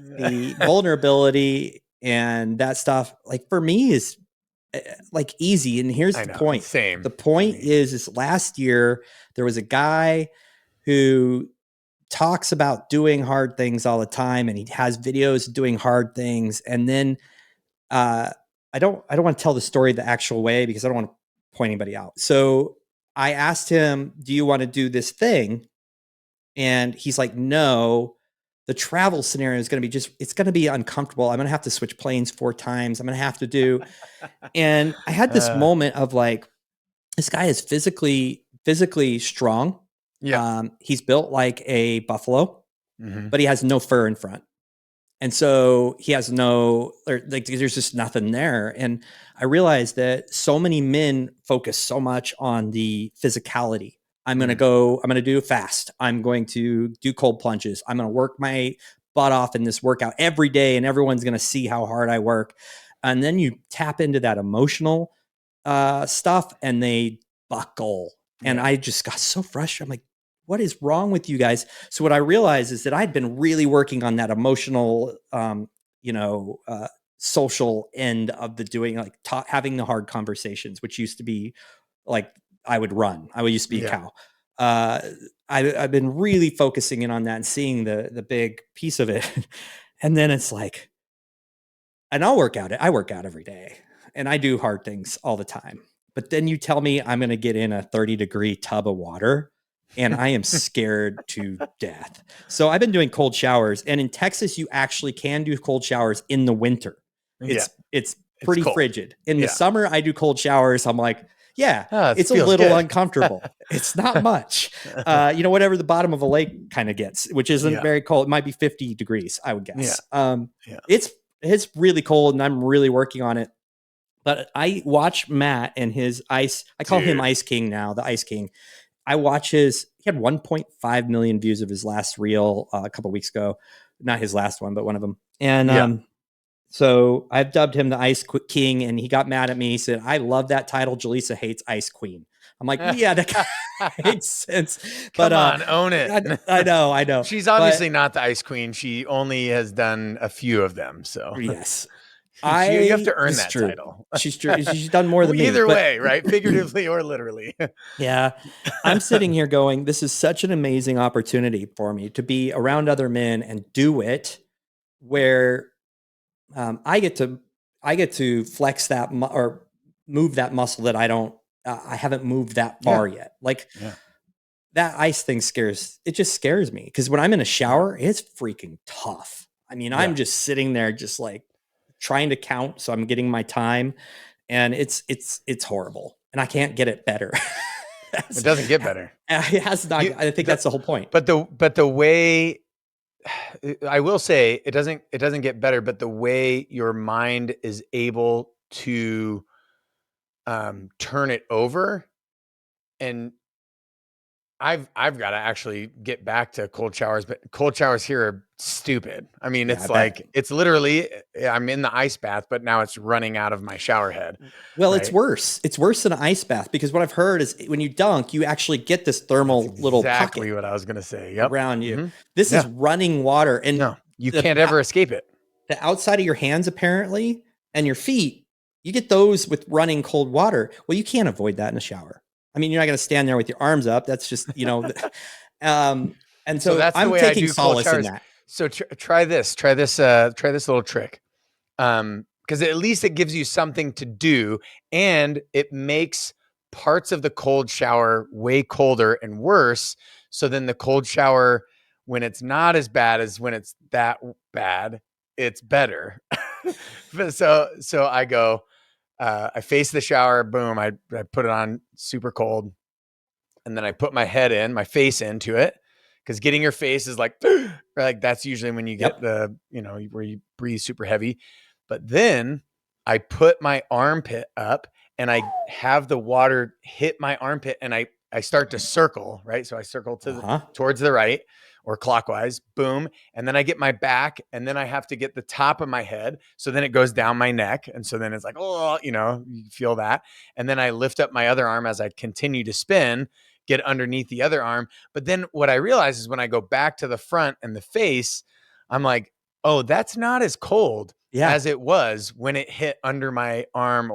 vulnerability and that stuff, like for me is like easy. And here's I the know. point. Same. The point is last year there was a guy who talks about doing hard things all the time, and he has videos doing hard things. And then I don't want to tell the story the actual way because I don't want to point anybody out. So I asked him, "Do you want to do this thing?" And he's like, "No. The travel scenario is going to be it's going to be uncomfortable. I'm going to have to switch planes 4 times. I'm going to have to do." And I had this moment of like, this guy is physically strong. Yeah. He's built like a buffalo, Mm-hmm. but he has no fur in front. And so he has there's just nothing there. And I realized that so many men focus so much on the physicality. I'm going to do fast. I'm going to do cold plunges. I'm going to work my butt off in this workout every day, and everyone's going to see how hard I work. And then you tap into that emotional stuff and they buckle. And I just got so frustrated. I'm like, what is wrong with you guys? So what I realized is that I'd been really working on that emotional, social end of the doing, like having the hard conversations, which used to be like, I would run. I used to be a cow. I've been really focusing in on that and seeing the big piece of it. And then it's like, and I work out every day and I do hard things all the time. But then you tell me I'm going to get in a 30-degree tub of water and I am scared to death. So I've been doing cold showers, and in Texas, you actually can do cold showers in the winter. It's pretty frigid. In the summer, I do cold showers. I'm like, it's a little uncomfortable. It's not much. Whatever the bottom of a lake kind of gets, which isn't very cold. It might be 50 degrees, I would guess. It's really cold, and I'm really working on it. But I watch Matt and his ice. I call him Ice King now, the Ice King. I watch he had 1.5 million views of his last reel a couple weeks ago. Not his last one, but one of them. And so I've dubbed him the Ice King, and he got mad at me. He said, "I love that title. Jaleesa hates Ice Queen." I'm like, yeah, that makes sense. But Come on, own it. I know. She's obviously not the Ice Queen. She only has done a few of them. So yes, you have to earn that true. title. She's true. She's done more than me. Either way, right? Figuratively or literally. Yeah. I'm sitting here going, this is such an amazing opportunity for me to be around other men and do it where I get to flex that or move that muscle that I haven't moved that far yet. Like that ice thing just scares me. Cause when I'm in a shower, it's freaking tough. I mean, I'm just sitting there, just like trying to count. So I'm getting my time, and it's horrible, and I can't get it better. It doesn't get better. It has not. You I think the that's the whole point. but the way I will say it doesn't get better, but the way your mind is able to turn it over, and I've got to actually get back to cold showers, but cold showers here are stupid. I mean, Yeah, I it's bet. like it's literally I'm in the ice bath, but now it's running out of my shower head, Well, it's right? worse. It's worse than an ice bath because what I've heard is when you dunk, you actually get this That's thermal little exactly pocket what I was gonna say. Yep. around you. Hmm. This is Yeah. running water, and No, you the can't ever escape it. the outside of your hands apparently and your feet, you get those with running cold water. Well, you can't avoid that in a shower. I mean, you're not going to stand there with your arms up. That's just, um, and So so that's the I'm way I taking do cold solace in showers. that. So try this little trick. Because at least it gives you something to do, and it makes parts of the cold shower way colder and worse. So then the cold shower, when it's not as bad as when it's that bad, it's better. So I go, I face the shower, boom, I put it on super cold, and then I put my face into it, because getting your face is like that's usually when you get Yep. the where you breathe super heavy. But then I put my armpit up, and I have the water hit my armpit, and I start to circle, right? So I circle Uh huh. towards the right or clockwise, boom, and then I get my back, and then I have to get the top of my head, so then it goes down my neck, and so then it's like, oh, you feel that, and then I lift up my other arm as I continue to spin, get underneath the other arm. But then what I realize is when I go back to the front and the face, I'm like, oh, that's not as cold Yeah. as it was when it hit under my arm.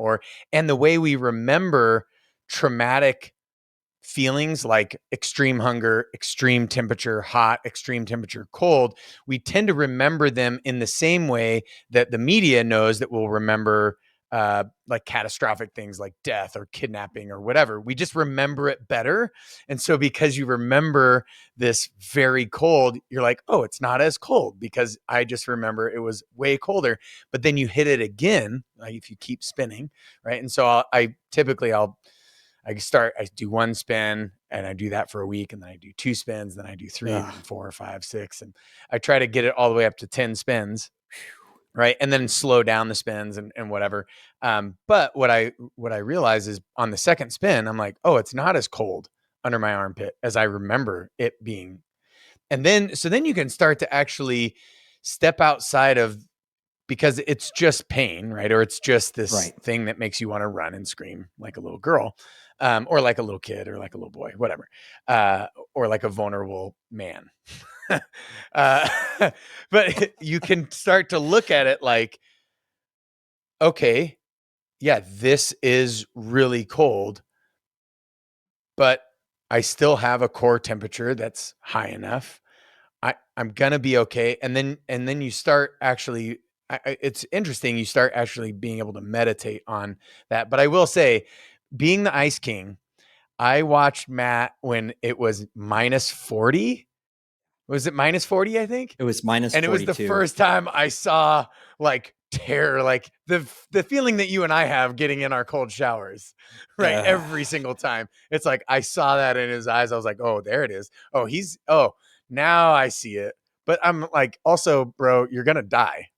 And the way we remember traumatic feelings like extreme hunger, extreme temperature, hot, extreme temperature, cold, we tend to remember them in the same way that the media knows that we'll remember like catastrophic things like death or kidnapping or whatever. We just remember it better. And so because you remember this very cold, you're like, oh, it's not as cold because I just remember it was way colder. But then you hit it again, like if you keep spinning, right? And so I typically I do one spin and I do that for a week, and then I do two spins, then I do three, Ugh. then four or five, six. And I try to get it all the way up to 10 spins. Right. And then slow down the spins and whatever. But what I realize is on the second spin, I'm like, oh, it's not as cold under my armpit as I remember it being. And then you can start to actually step outside of, because it's just pain, right? Or it's just this Right. thing that makes you want to run and scream like a little girl, or like a little kid, or like a little boy, whatever, or like a vulnerable man. uh, but you can start to look at it like, okay, yeah, this is really cold, but I still have a core temperature that's high enough. I'm gonna be okay. And then you start actually. It's interesting. You start actually being able to meditate on that. But I will say, being the Ice King, I watched Matt when it was -40. Was it -40? I think. It was minus And it was the 42. first time I saw like terror, like the feeling that you and I have getting in our cold showers, right? Uh, Every single time. It's like I saw that in his eyes. I was like, "Oh, there it is. Oh, now I see it." But I'm like, "Also, bro, you're going to die."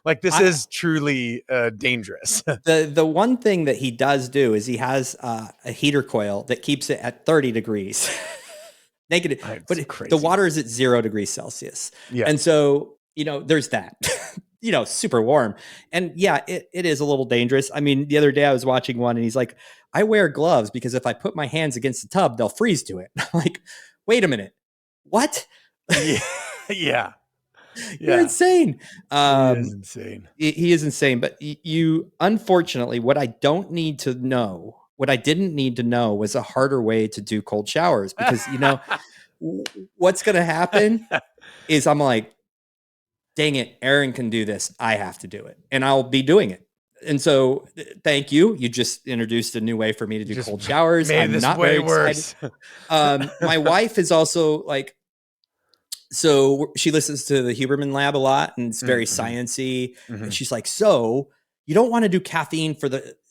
Like this I is truly dangerous. the one thing that he does do is he has a heater coil that keeps it at 30 degrees negative, It's but the crazy. water is at 0 degrees Celsius. Yeah. And so, there's that, super warm. And yeah, it is a little dangerous. I mean, the other day I was watching one and he's like, I wear gloves because if I put my hands against the tub, they'll freeze to it. I'm like, wait a minute. What? Yeah. Yeah. You're Yeah. insane. He is Um, insane. he is insane, but you, unfortunately, what I don't need to know, what I didn't need to know was a harder way to do cold showers because, what's going to happen is I'm like, dang it, Aaron can do this. I have to do it. And I'll be doing it. And so thank you. You just introduced a new way for me to do Just cold showers. made I'm this not way very excited. worse. My wife is also like, so she listens to the Huberman Lab a lot and it's very Mm-hmm. sciency. Mm-hmm. And she's like, so you don't want to do caffeine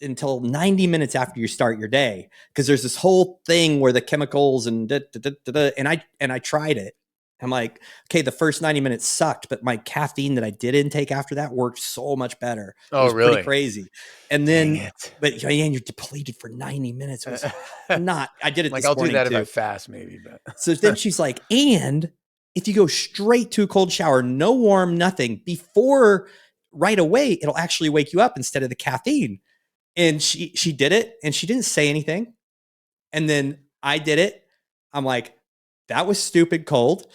until 90 minutes after you start your day, because there's this whole thing where the chemicals and and I tried it. I'm like, okay, the first 90 minutes sucked, but my caffeine that I did intake after that worked so much better. It Oh, was pretty really? crazy. And Dang then, it. but yeah, you're depleted for 90 minutes. It was not, I did it Like, this I'll do morning that if I too. fast, maybe, but So then she's like, and if you go straight to a cold shower, no warm, nothing, before right away, it'll actually wake you up instead of the caffeine. And she did it and she didn't say anything. And then I did it. I'm like, that was stupid cold.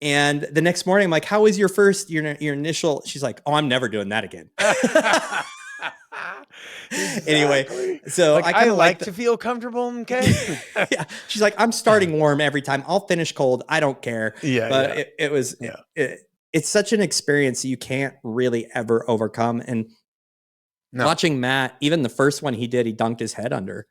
And the next morning, I'm like, how was your initial? She's like, oh, I'm never doing that again. Anyway, exactly. so Like, I I kind of like like to feel comfortable. Okay. yeah. She's like, I'm starting warm every time. I'll finish cold. I don't care. Yeah. But Yeah. it was, Yeah. it's such an experience you can't really ever overcome. And No. watching Matt, even the first one he did, he dunked his head under.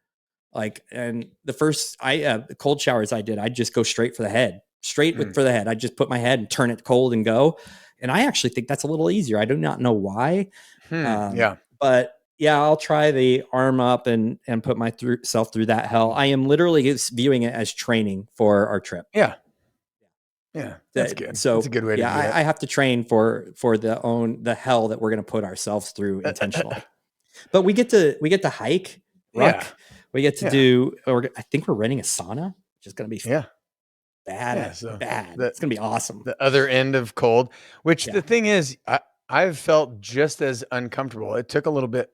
Like, and the first the cold showers I did, I'd just go straight for the head, Mm. for the head. I'd just put my head and turn it cold and go. And I actually think that's a little easier. I do not know why. Yeah. But yeah, I'll try the arm up and put myself through that hell. I am literally viewing it as training for our trip. Yeah. Yeah. That's good. That's a So good way to yeah, view it. I have to train for the hell that we're going to put ourselves through intentionally. But we get to hike, Yeah. ruck. We get to Yeah. do. Or I think we're renting a sauna, which is going to be Yeah. Yeah. bad. So Bad. the It's going to be awesome. the other end of cold, which Yeah. the thing is, I've felt just as uncomfortable. It took a little bit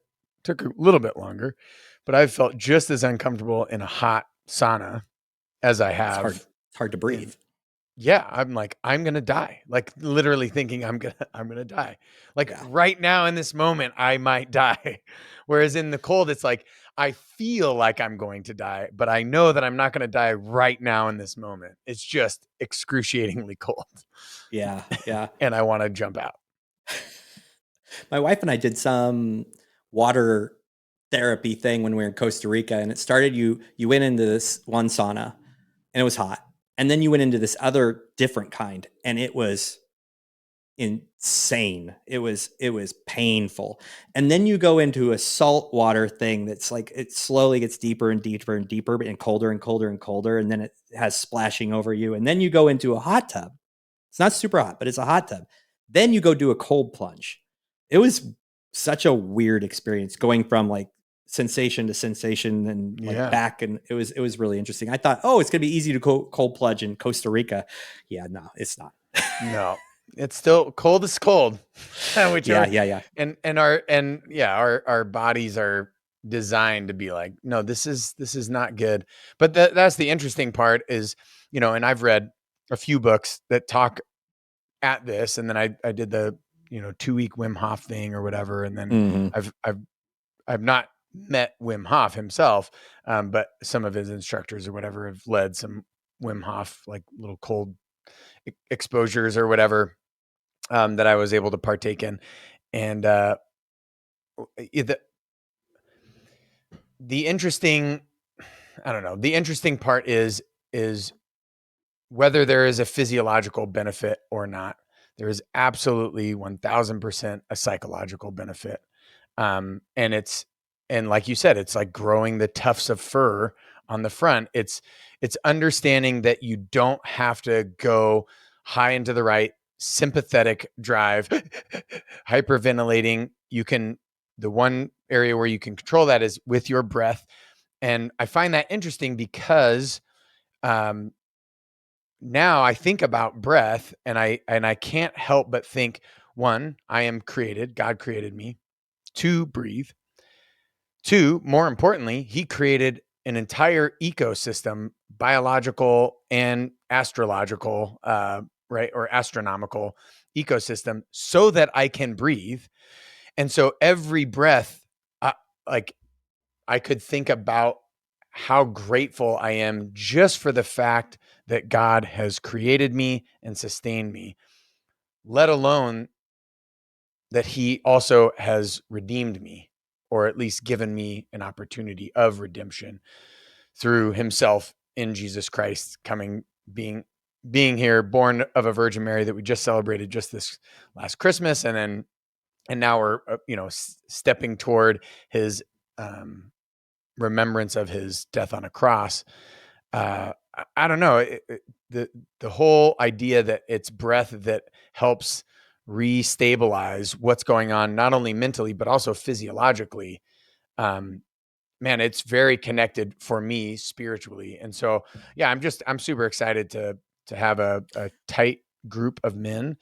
longer, but I've felt just as uncomfortable in a hot sauna as I It's hard. have It's hard to in. breathe. Yeah, I'm like, I'm gonna die. Like, literally thinking I'm gonna die. Like, Yeah. right now in this moment, I might die. Whereas in the cold, it's like I feel like I'm going to die, but I know that I'm not gonna die right now in this moment. It's just excruciatingly cold, Yeah. Yeah. and I want to jump out. My wife and I did some water therapy thing when we were in Costa Rica, and it started, you went into this one sauna and it was hot. And then you went into this other different kind and it was insane. It was painful. And then you go into a salt water thing that's like, it slowly gets deeper and deeper and deeper and colder and colder and colder, and then it has splashing over you. And then you go into a hot tub. It's not super hot, but it's a hot tub. Then you go do a cold plunge. It was such a weird experience going from like sensation to sensation and like Yeah. back, and it was really interesting. I thought, oh, it's gonna be easy to cold plunge in Costa Rica. Yeah, no, it's not. No, it's still cold as cold. Yeah, Whichever, yeah, yeah. and our bodies are designed to be like, no, this is not good. But that's the interesting part is, and I've read a few books that talk at this, and then I did the 2 week Wim Hof thing or whatever, and then Hmm. I've not met Wim Hof himself, but some of his instructors or whatever have led some Wim Hof like little cold exposures or whatever, that I was able to partake in. And the the interesting, I don't know, the interesting part is whether there is a physiological benefit or not. There is absolutely 1000% a psychological benefit. And and like you said, it's like growing the tufts of fur on the front. It's understanding that you don't have to go high into the right, sympathetic drive, hyperventilating. The one area where you can control that is with your breath. And I find that interesting because, um, now I think about breath, and I can't help but think, one, I am created, God created me to breathe. Two, more importantly, he created an entire ecosystem, biological and astrological, right, or astronomical ecosystem, so that I can breathe. And so every breath, like, I could think about how grateful I am just for the fact that God has created me and sustained me, let alone that he also has redeemed me, or at least given me an opportunity of redemption through himself in Jesus Christ coming, being here, born of a Virgin Mary, that we just celebrated just this last Christmas, and then and now we're stepping toward his um, remembrance of his death on a cross. I don't know, the whole idea that it's breath that helps restabilize what's going on, not only mentally but also physiologically. Um, Man, it's very connected for me spiritually, and so yeah, I'm super excited to have a tight group of men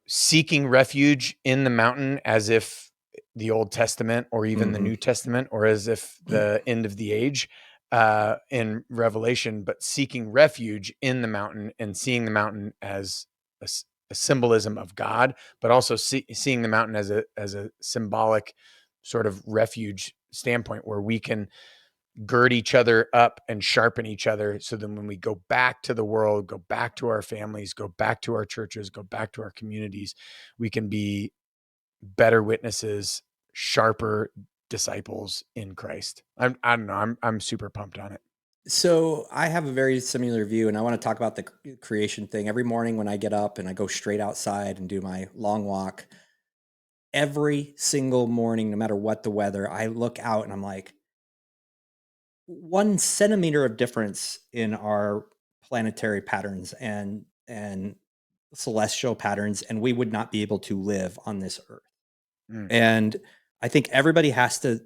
seeking refuge in the mountain, as if the Old Testament or even the Mm-hmm. New Testament, or as if the end of the age in Revelation, but seeking refuge in the mountain and seeing the mountain as a symbolism of God, but also seeing the mountain as a symbolic sort of refuge standpoint where we can gird each other up and sharpen each other, so then when we go back to the world, go back to our families, go back to our churches, go back to our communities, we can be better witnesses, sharper disciples in Christ. I don't know, I'm super pumped on it. So I have a very similar view, and I want to talk about the creation thing. Every morning when I get up and I go straight outside and do my long walk, every single morning, no matter what the weather, I look out and I'm like, 1 centimeter of difference in our planetary patterns and celestial patterns, and we would not be able to live on this earth. Mm, And I think everybody has to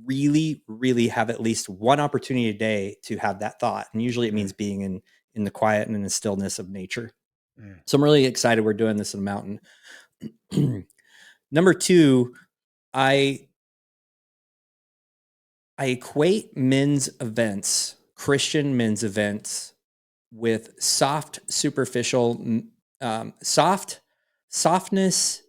really, really have at least one opportunity a day to have that thought. And usually it mm, means being in the quiet and in the stillness of nature. mm. So I'm really excited we're doing this in the mountain. Number two, I I equate men's events, Christian men's events, with soft, superficial, softness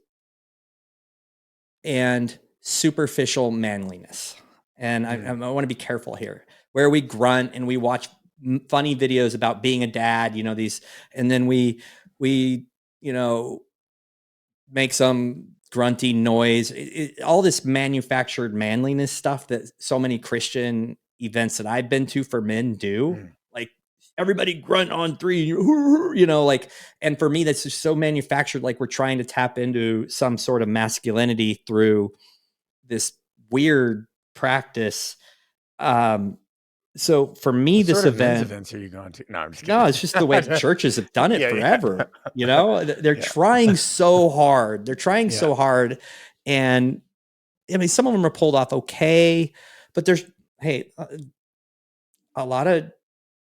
and superficial manliness. And I Mm. want to be careful here, where we grunt and we watch funny videos about being a dad, these, and then we, you know, make some grunty noise. All this manufactured manliness stuff that so many Christian events that I've been to for men do, Mm. like everybody grunt on three, like, and for me, that's just so manufactured. Like we're trying to tap into some sort of masculinity through this weird practice. Um, so for me, What this sort of men's event, events are you going to? No, I'm just no, kidding. it's just the way the churches have done it Yeah, yeah. forever. They're Yeah, trying so hard. They're trying yeah. so hard. And I mean, some of them are pulled off okay, but hey, a lot of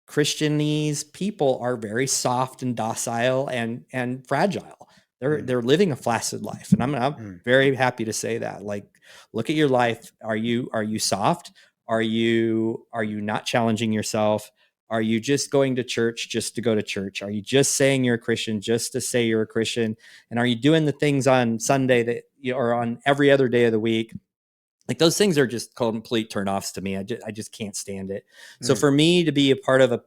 Christianese people are very soft and docile and fragile. Mm, They're living a flaccid life, and I'm mm, very happy to say that. Like, look at your life. Are you soft? Are you not challenging yourself? Are you just going to church just to go to church? Are you just saying you're a Christian just to say you're a Christian? And are you doing the things on Sunday that or on every other day of the week? Like those things are just complete turnoffs to me. I just can't stand it. So mm. for me to be a part of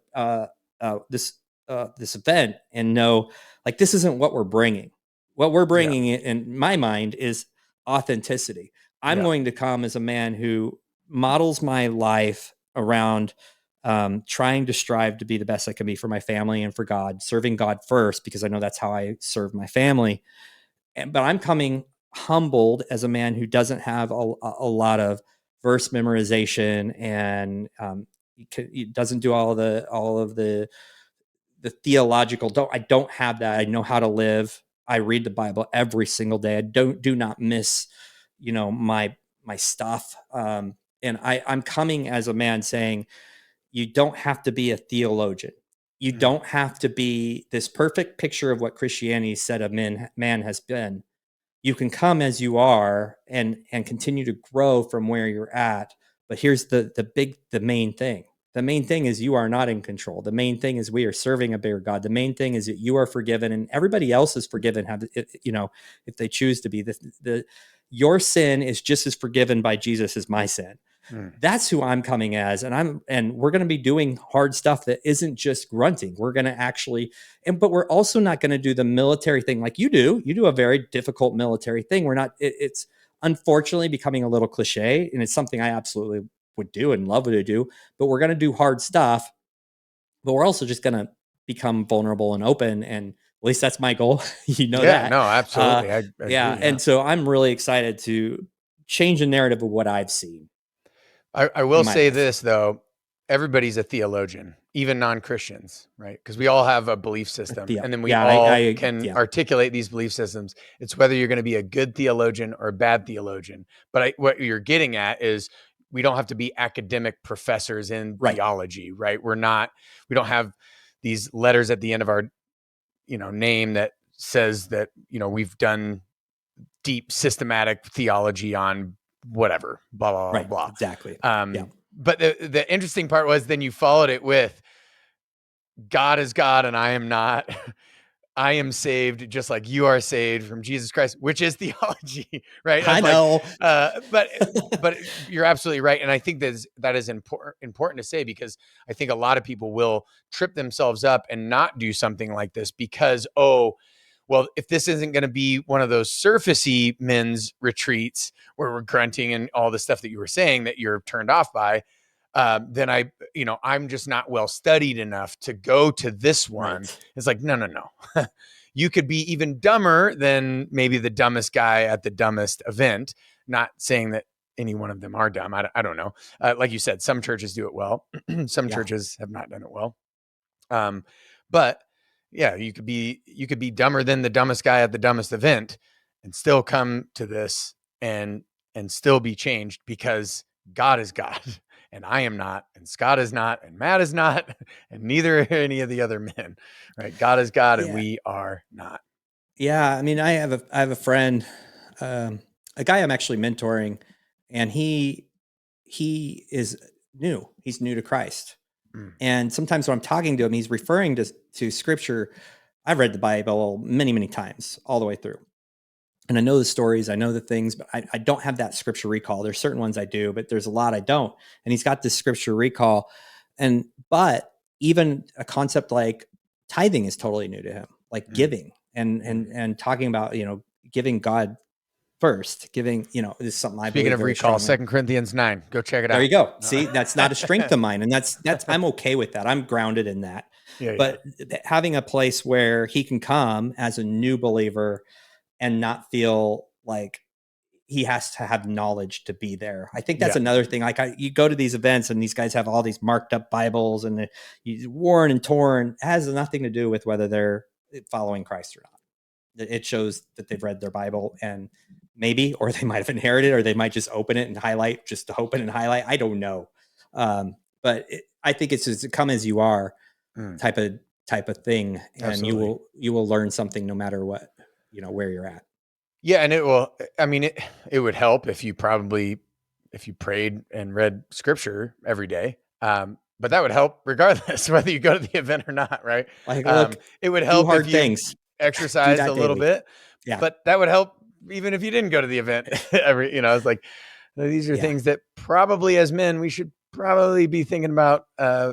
this event and know like this isn't what we're bringing. What we're Yeah, bringing in my mind is authenticity. I'm yeah. going to come as a man who models my life around trying to strive to be the best I can be for my family and for God, serving God first because I know that's how I serve my family, but I'm coming humbled as a man who doesn't have a lot of verse memorization and he doesn't do all of the theological. I don't have that. I know how to live. I read the Bible every single day. I do not miss, my stuff. And I'm coming as a man saying, you don't have to be a theologian. You Mm, don't have to be this perfect picture of what Christianity said a man has been. You can come as you are and continue to grow from where you're at. But here's the main thing. The main thing is you are not in control. The main thing is we are serving a bigger God. The main thing is that you are forgiven and everybody else is forgiven. If they choose to be, your sin is just as forgiven by Jesus as my sin. mm, That's who I'm coming as, and we're going to be doing hard stuff that isn't just grunting. We're going to actually, but we're also not going to do the military thing like you do. You do a very difficult military thing. We're not. It's unfortunately becoming a little cliche, and it's something I absolutely would do and love to do. But we're going to do hard stuff, but we're also just going to become vulnerable and open, and least that's my goal. You know Yeah, that. no, absolutely. I Yeah. agree. Yeah. And so I'm really excited to change the narrative of what I've seen I in will my say life. this though, everybody's a theologian, even non-Christians, right? Because we all have a belief system, and then we Yeah. all can Yeah. articulate these belief systems. It's whether you're going to be a good theologian or a bad theologian. But what you're getting at is we don't have to be academic professors in Right. theology, right? We don't have these letters at the end of our, name that says that, we've done deep systematic theology on whatever, blah, blah, Right. blah, Exactly. blah. Yeah. But the interesting part was then you followed it with God is God and I am not. I am saved just like you are saved from Jesus Christ, which is theology, right? I I was like, know. but you're absolutely right, and I think that is important to say, because I think a lot of people will trip themselves up and not do something like this because, oh, well, if this isn't going to be one of those surfacey men's retreats where we're grunting and all the stuff that you were saying that you're turned off by, then I'm just not well studied enough to go to this one. Right. It's like, no, no, no. You could be even dumber than maybe the dumbest guy at the dumbest event. Not saying that any one of them are dumb. I don't know. Like you said, some churches do it well. Some Yeah. churches have not done it well. But yeah, you could be dumber than the dumbest guy at the dumbest event and still come to this and still be changed, because God is God and I am not, and Scott is not, and Matt is not, and neither are any of the other men, right? God is God and Yeah. we are not. Yeah. I mean, I have a friend, a guy I'm actually mentoring, and he is new. He's new to Christ. Mm, And sometimes when I'm talking to him, he's referring to scripture. I've read the Bible many, many times all the way through. And I know the stories, I know the things, but I don't have that scripture recall. There's certain ones I do, but there's a lot I don't. And he's got this scripture recall. But even a concept like tithing is totally new to him, like mm, giving and mm. talking about, giving God first, giving, this is something I Speaking believe of very recall, strongly. 2 Corinthians 9, go check it There out. you go. See, that's not a strength of mine. And that's, I'm okay with that. I'm grounded in that. Yeah, yeah, But having a place where he can come as a new believer and not feel like he has to have knowledge to be there. I think that's yeah, another thing. Like you go to these events and these guys have all these marked up Bibles and worn and torn. It has nothing to do with whether they're following Christ or not. It shows that they've read their Bible, and maybe, or they might have inherited, or they might just open it and highlight just to open and highlight. I don't know. But I think it's just come as you are mm, type of thing. And you absolutely. will learn something no matter what, where you're at. Yeah, and it will. I mean, it would help if you prayed and read scripture every day. But that would help regardless whether you go to the event or not, right? Like, look, It would do help if hard you things. Do exercised a that little daily. bit, Yeah. but that would help even if you didn't go to the event it's like these are Yeah. things that probably as men we should probably be thinking about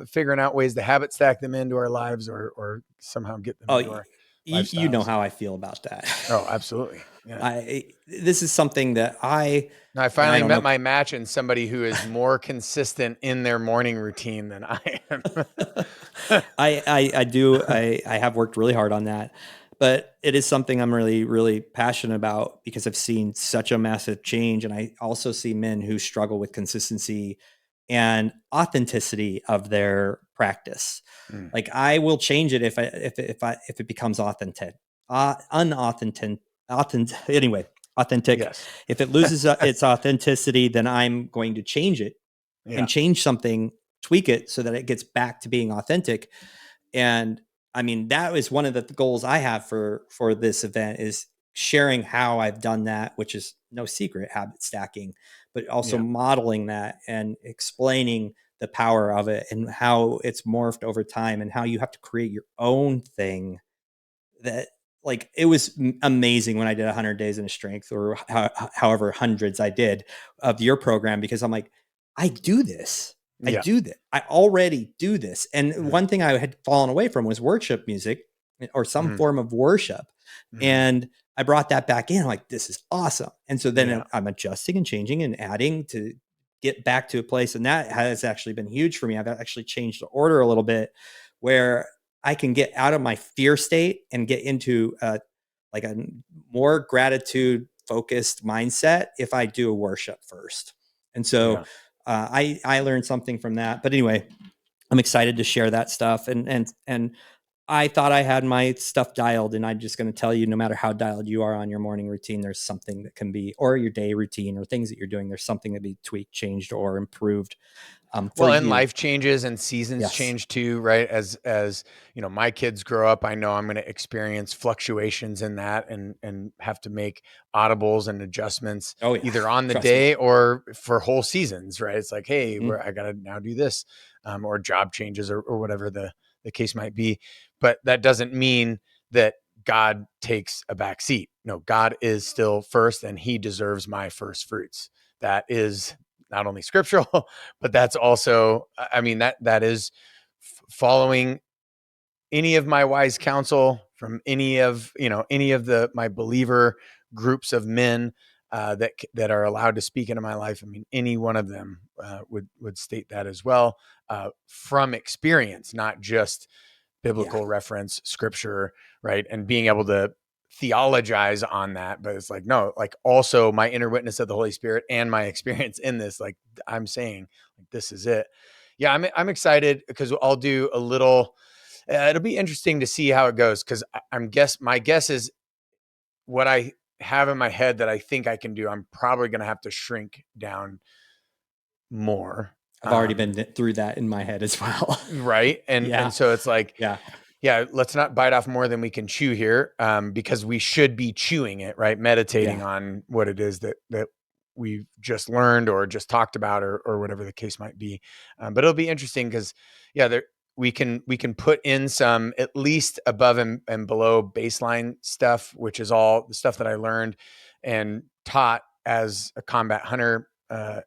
figuring out ways to habit stack them into our lives, or somehow get them Oh, into our you know lifestyles. how I feel about that. Oh, absolutely. Yeah. This is something that I I and I finally don't met know. my match in somebody who is more consistent in their morning routine than I am. I do. I have worked really hard on that, but it is something I'm really, really passionate about because I've seen such a massive change. And I also see men who struggle with consistency and authenticity of their practice. Mm, Like I will change it if it becomes authentic, unauthentic, anyway, authentic. yes. If it loses its authenticity, then I'm going to change it Yeah. and change something, tweak it so that it gets back to being authentic. And I mean, that is one of the goals I have for this event is sharing how I've done that, which is no secret, habit stacking, but also Yeah. modeling that and explaining the power of it and how it's morphed over time and how you have to create your own thing. That, like, it was amazing when I did 100 days in a strength, or however hundreds I did of your program, because I'm like, I do this. I Yeah. do that. I already do this. And Mhm, one thing I had fallen away from was worship music or some mhm, form of worship. mhm. And I brought that back in. I'm like, this is awesome. And so then Yeah. I'm adjusting and changing and adding to get back to a place. And that has actually been huge for me. I've actually changed the order a little bit where I can get out of my fear state and get into like a more gratitude focused mindset if I do a worship first. And so Yeah. I learned something from that. But anyway, I'm excited to share that stuff. And I thought I had my stuff dialed, and I'm just going to tell you, no matter how dialed you are on your morning routine, there's something that can be, or your day routine, or things that you're doing. There's something that be tweaked, changed, or improved for Well, and you. life changes and seasons Yes. change too, right? As you know, my kids grow up, I know I'm going to experience fluctuations in that, and have to make audibles and adjustments Oh yeah. either on the Trust me. day or for whole seasons, right? It's like, hey, Mm-hmm. I got to now do this, or job changes, or whatever the case might be. But that doesn't mean that God takes a back seat. No, God is still first, and He deserves my first fruits. That is not only scriptural, but that's also, I mean, that is following any of my wise counsel from any of, any of my believer groups of men that are allowed to speak into my life. I mean, any one of them would state that as well, from experience, not just Yeah. biblical reference, scripture, right? And being able to theologize on that. But it's like, no, like also my inner witness of the Holy Spirit and my experience in this, like I'm saying, like, this is it. Yeah, I'm excited because I'll do a little. It'll be interesting to see how it goes, because my guess is what I have in my head that I think I can do. I'm probably going to have to shrink down more. I've already been through that in my head as well. Right. And Yeah. so it's like, Yeah. yeah, let's not bite off more than we can chew here, because we should be chewing it, right? Meditating Yeah. on what it is that we've just learned or just talked about, or whatever the case might be. But it'll be interesting because, yeah, we can put in some at least above and below baseline stuff, which is all the stuff that I learned and taught as a combat hunter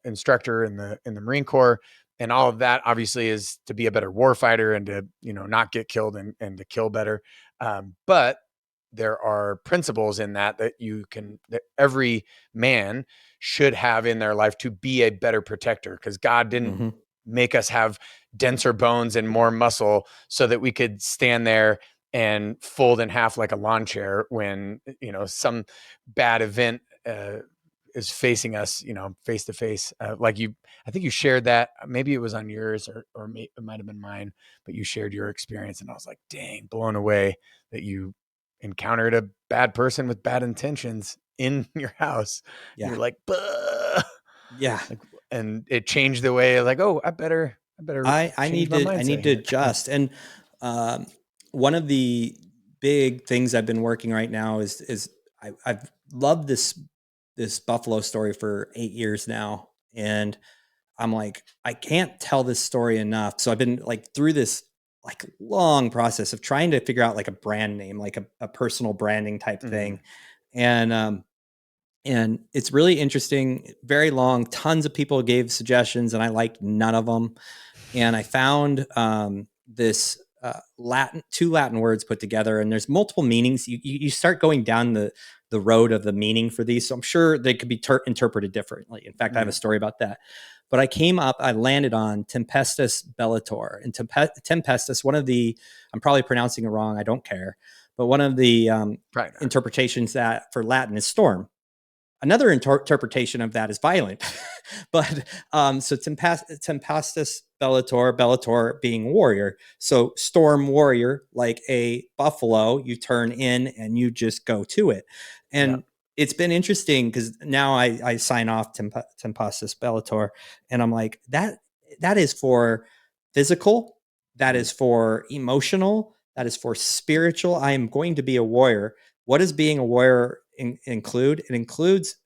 instructor in the Marine Corps. And all of that obviously is to be a better warfighter and to, not get killed and to kill better. But there are principles in that every man should have in their life to be a better protector, because God didn't Mm-hmm. make us have denser bones and more muscle so that we could stand there and fold in half like a lawn chair when, some bad event is facing us, face to face. I think you shared that. Maybe it was on yours, or it might have been mine, but you shared your experience, and I was like, dang, blown away that you encountered a bad person with bad intentions in your house, and Yeah. you're like, bah! Yeah. Like, and it changed the way, like, oh, I better I change need my to mindset here. adjust. And um, one of the big things I've been working right now is I've loved this buffalo story for 8 years now, and I'm like, I can't tell this story enough. So I've been like through this like long process of trying to figure out like a brand name, like a personal branding type Mhm. thing. And it's really interesting, very long, tons of people gave suggestions and I liked none of them. And I found this two Latin words put together, and there's multiple meanings. You start going down the road of the meaning for these, so I'm sure they could be interpreted differently. In fact, I have a Mm. story about that. But I landed on Tempestus Bellator, and Tempestus, one of the, I'm probably pronouncing it wrong, I don't care, but one of the Probably not. interpretations that for Latin is storm. Another interpretation of that is violent. But so Tempestus Bellator being warrior. So storm warrior, like a buffalo, you turn in and you just go to it. Yeah. And it's been interesting because now I sign off Tempestus Bellator, and I'm like, that is for physical, that Mm. is for emotional, that is for spiritual. I am going to be a warrior. What does being a warrior include? It includes,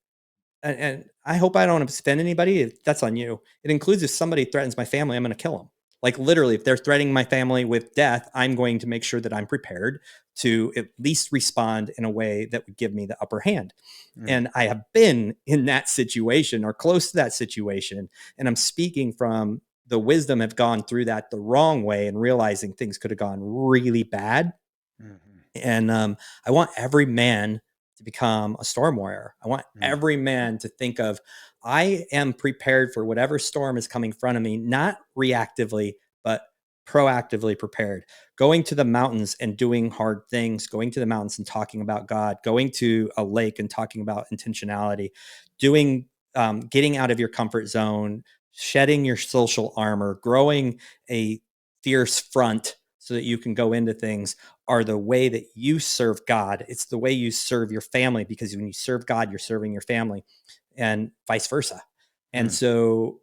and I hope I don't offend anybody. That's on you. It includes if somebody threatens my family, I'm going to kill them. Like literally, if they're threatening my family with death, I'm going to make sure that I'm prepared to at least respond in a way that would give me the upper hand. Mm. And I have been in that situation or close to that situation. And I'm speaking from the wisdom have gone through that the wrong way and realizing things could have gone really bad. Mhm. And I want every man to become a storm warrior. I want Mm. every man to think of, I am prepared for whatever storm is coming in front of me, not reactively, but proactively prepared, going to the mountains and doing hard things, going to the mountains and talking about God, going to a lake and talking about intentionality, doing, getting out of your comfort zone, shedding your social armor, growing a fierce front so that you can go into things, are the way that you serve God. It's the way you serve your family, because when you serve God, you're serving your family, and vice versa. And Mm. so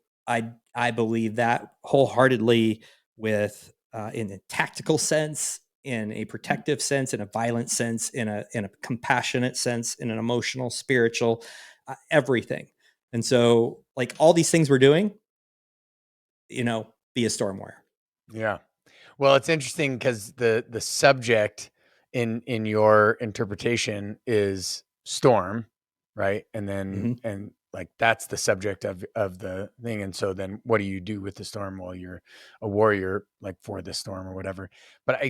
I believe that wholeheartedly, with in a tactical sense, in a protective sense, in a violent sense, in a compassionate sense, in an emotional, spiritual, everything. And so, like, all these things we're doing, be a storm warrior. Yeah. Well, it's interesting because the subject in your interpretation is storm, right? And then Mm-hmm. and like that's the subject of the thing. And so then what do you do with the storm? Well, you're a warrior, like for the storm or whatever. But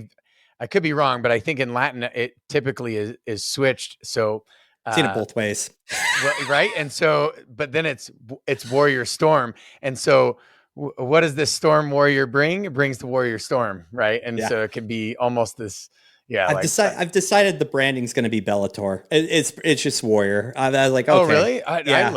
I could be wrong, but I think in Latin it typically is switched. So Seen it uh both ways. well, right. And so, but then it's warrior storm. And so what does this storm warrior bring? It brings the warrior storm, right? And Yeah. so it can be almost this, yeah, like I've decided the branding's going to be Bellator. It's just warrior. I was like, oh okay, really? yeah.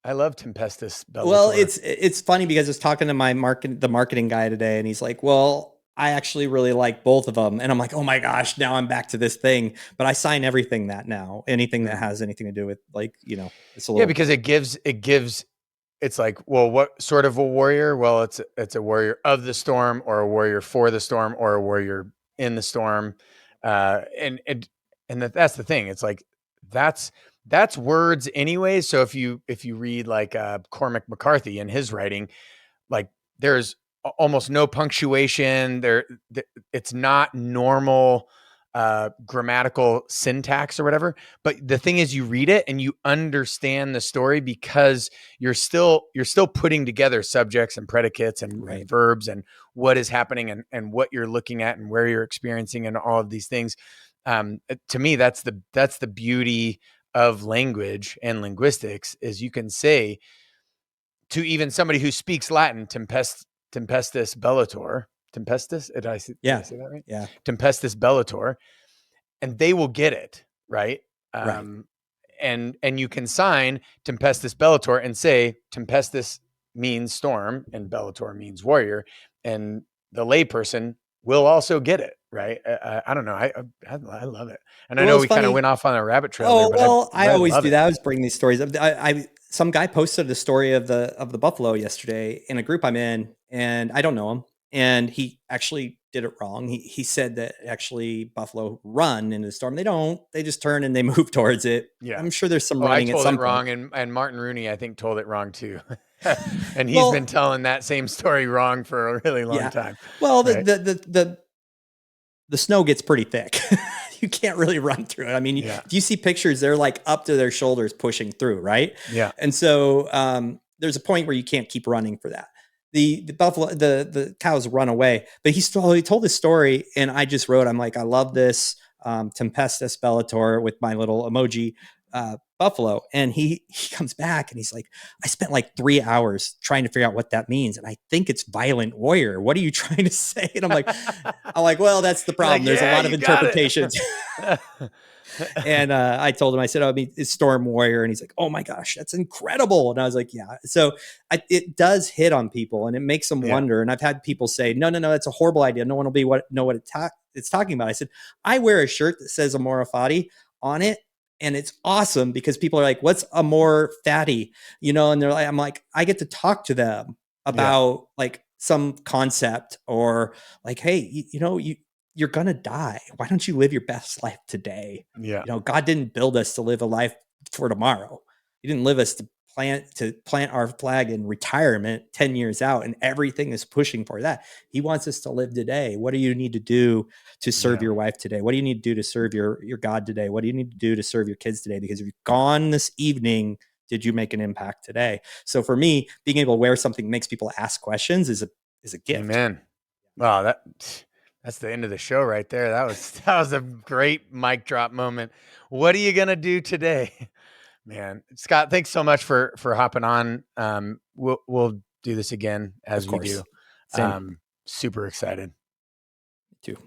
I love Tempestus Well, Bellator. it's funny because I was talking to the marketing guy today, and he's like, "Well, I actually really like both of them." And I'm like, "Oh my gosh, now I'm back to this thing." But I sign everything that now, anything that Mm. has anything to do with, like, it's a Yeah, little. because it gives it's like, well, what sort of a warrior? Well, it's a warrior of the storm, or a warrior for the storm, or a warrior in the storm. And that's the thing. It's like that's that's words anyway. So if you read like Cormac McCarthy in his writing, like there's almost no punctuation there. It's not normal grammatical syntax or whatever, but the thing is you read it and you understand the story because you're still putting together subjects and predicates and Right. verbs and what is happening and what you're looking at and where you're experiencing and all of these things. To me, that's the beauty of language and linguistics, is you can say to even somebody who speaks Latin, tempestus bellator, tempestus. Did I Yeah. say that right? Yeah. Tempestus bellator, and they will get it right. Right. Um, and you can sign tempestus bellator and say tempestus means storm and bellator means warrior, and the layperson will also get it right. I don't know. I love it, and I Well, know it's we kind of funny. went off on a rabbit trail there, Oh, but I well, I but I always love do it. that. I always bring these stories up. Some guy posted the story of the buffalo yesterday in a group I'm in, and I don't know him. And he actually did it wrong. He said that actually buffalo run into the storm. They don't. They just turn and they move towards it. Yeah. I'm sure there's some Oh, I running at told it some point. wrong, and Martin Rooney, I think, told it wrong too. And he's been Well, telling that same story wrong for a really long yeah. time, Well, right? the snow gets pretty thick. You can't really run through it. I mean, Yeah. if you see pictures, they're like up to their shoulders pushing through, right? Yeah. And so there's a point where you can't keep running for that. The buffalo, the cows run away, but he told this story, and I just wrote, I'm like, I love this Tempestus Bellator with my little emoji buffalo, and he comes back and he's like, I spent like 3 hours trying to figure out what that means, and I think it's violent warrior. What are you trying to say? And I'm like, well, that's the You're like, problem. There's a yeah, lot of you got interpretations. it. And I told him, I said, I mean, it's Storm Warrior. And he's like, oh my gosh, that's incredible. And I was like, yeah. So it does hit on people and it makes them Yeah. wonder. And I've had people say, no, no, no, that's a horrible idea. No one will know what it's talking about. I said, I wear a shirt that says Amora Fati on it. And it's awesome because people are like, what's Amor Fatty? And they're like, I'm like, I get to talk to them Yeah. about like some concept, or like, hey, you're gonna die. Why don't you live your best life today? Yeah. God didn't build us to live a life for tomorrow. He didn't live us to plant our flag in retirement 10 years out, and everything is pushing for that. He wants us to live today. What do you need to do to serve Yeah. your wife today? What do you need to do to serve your God today? What do you need to do to serve your kids today? Because if you're gone this evening, did you make an impact today? So for me, being able to wear something that makes people ask questions is a gift. Amen. Wow, that's the end of the show right there. That was a great mic drop moment. What are you gonna do today? Man, Scott, thanks so much for hopping on. We'll do this again Of as we do. course. Same. Super excited. too.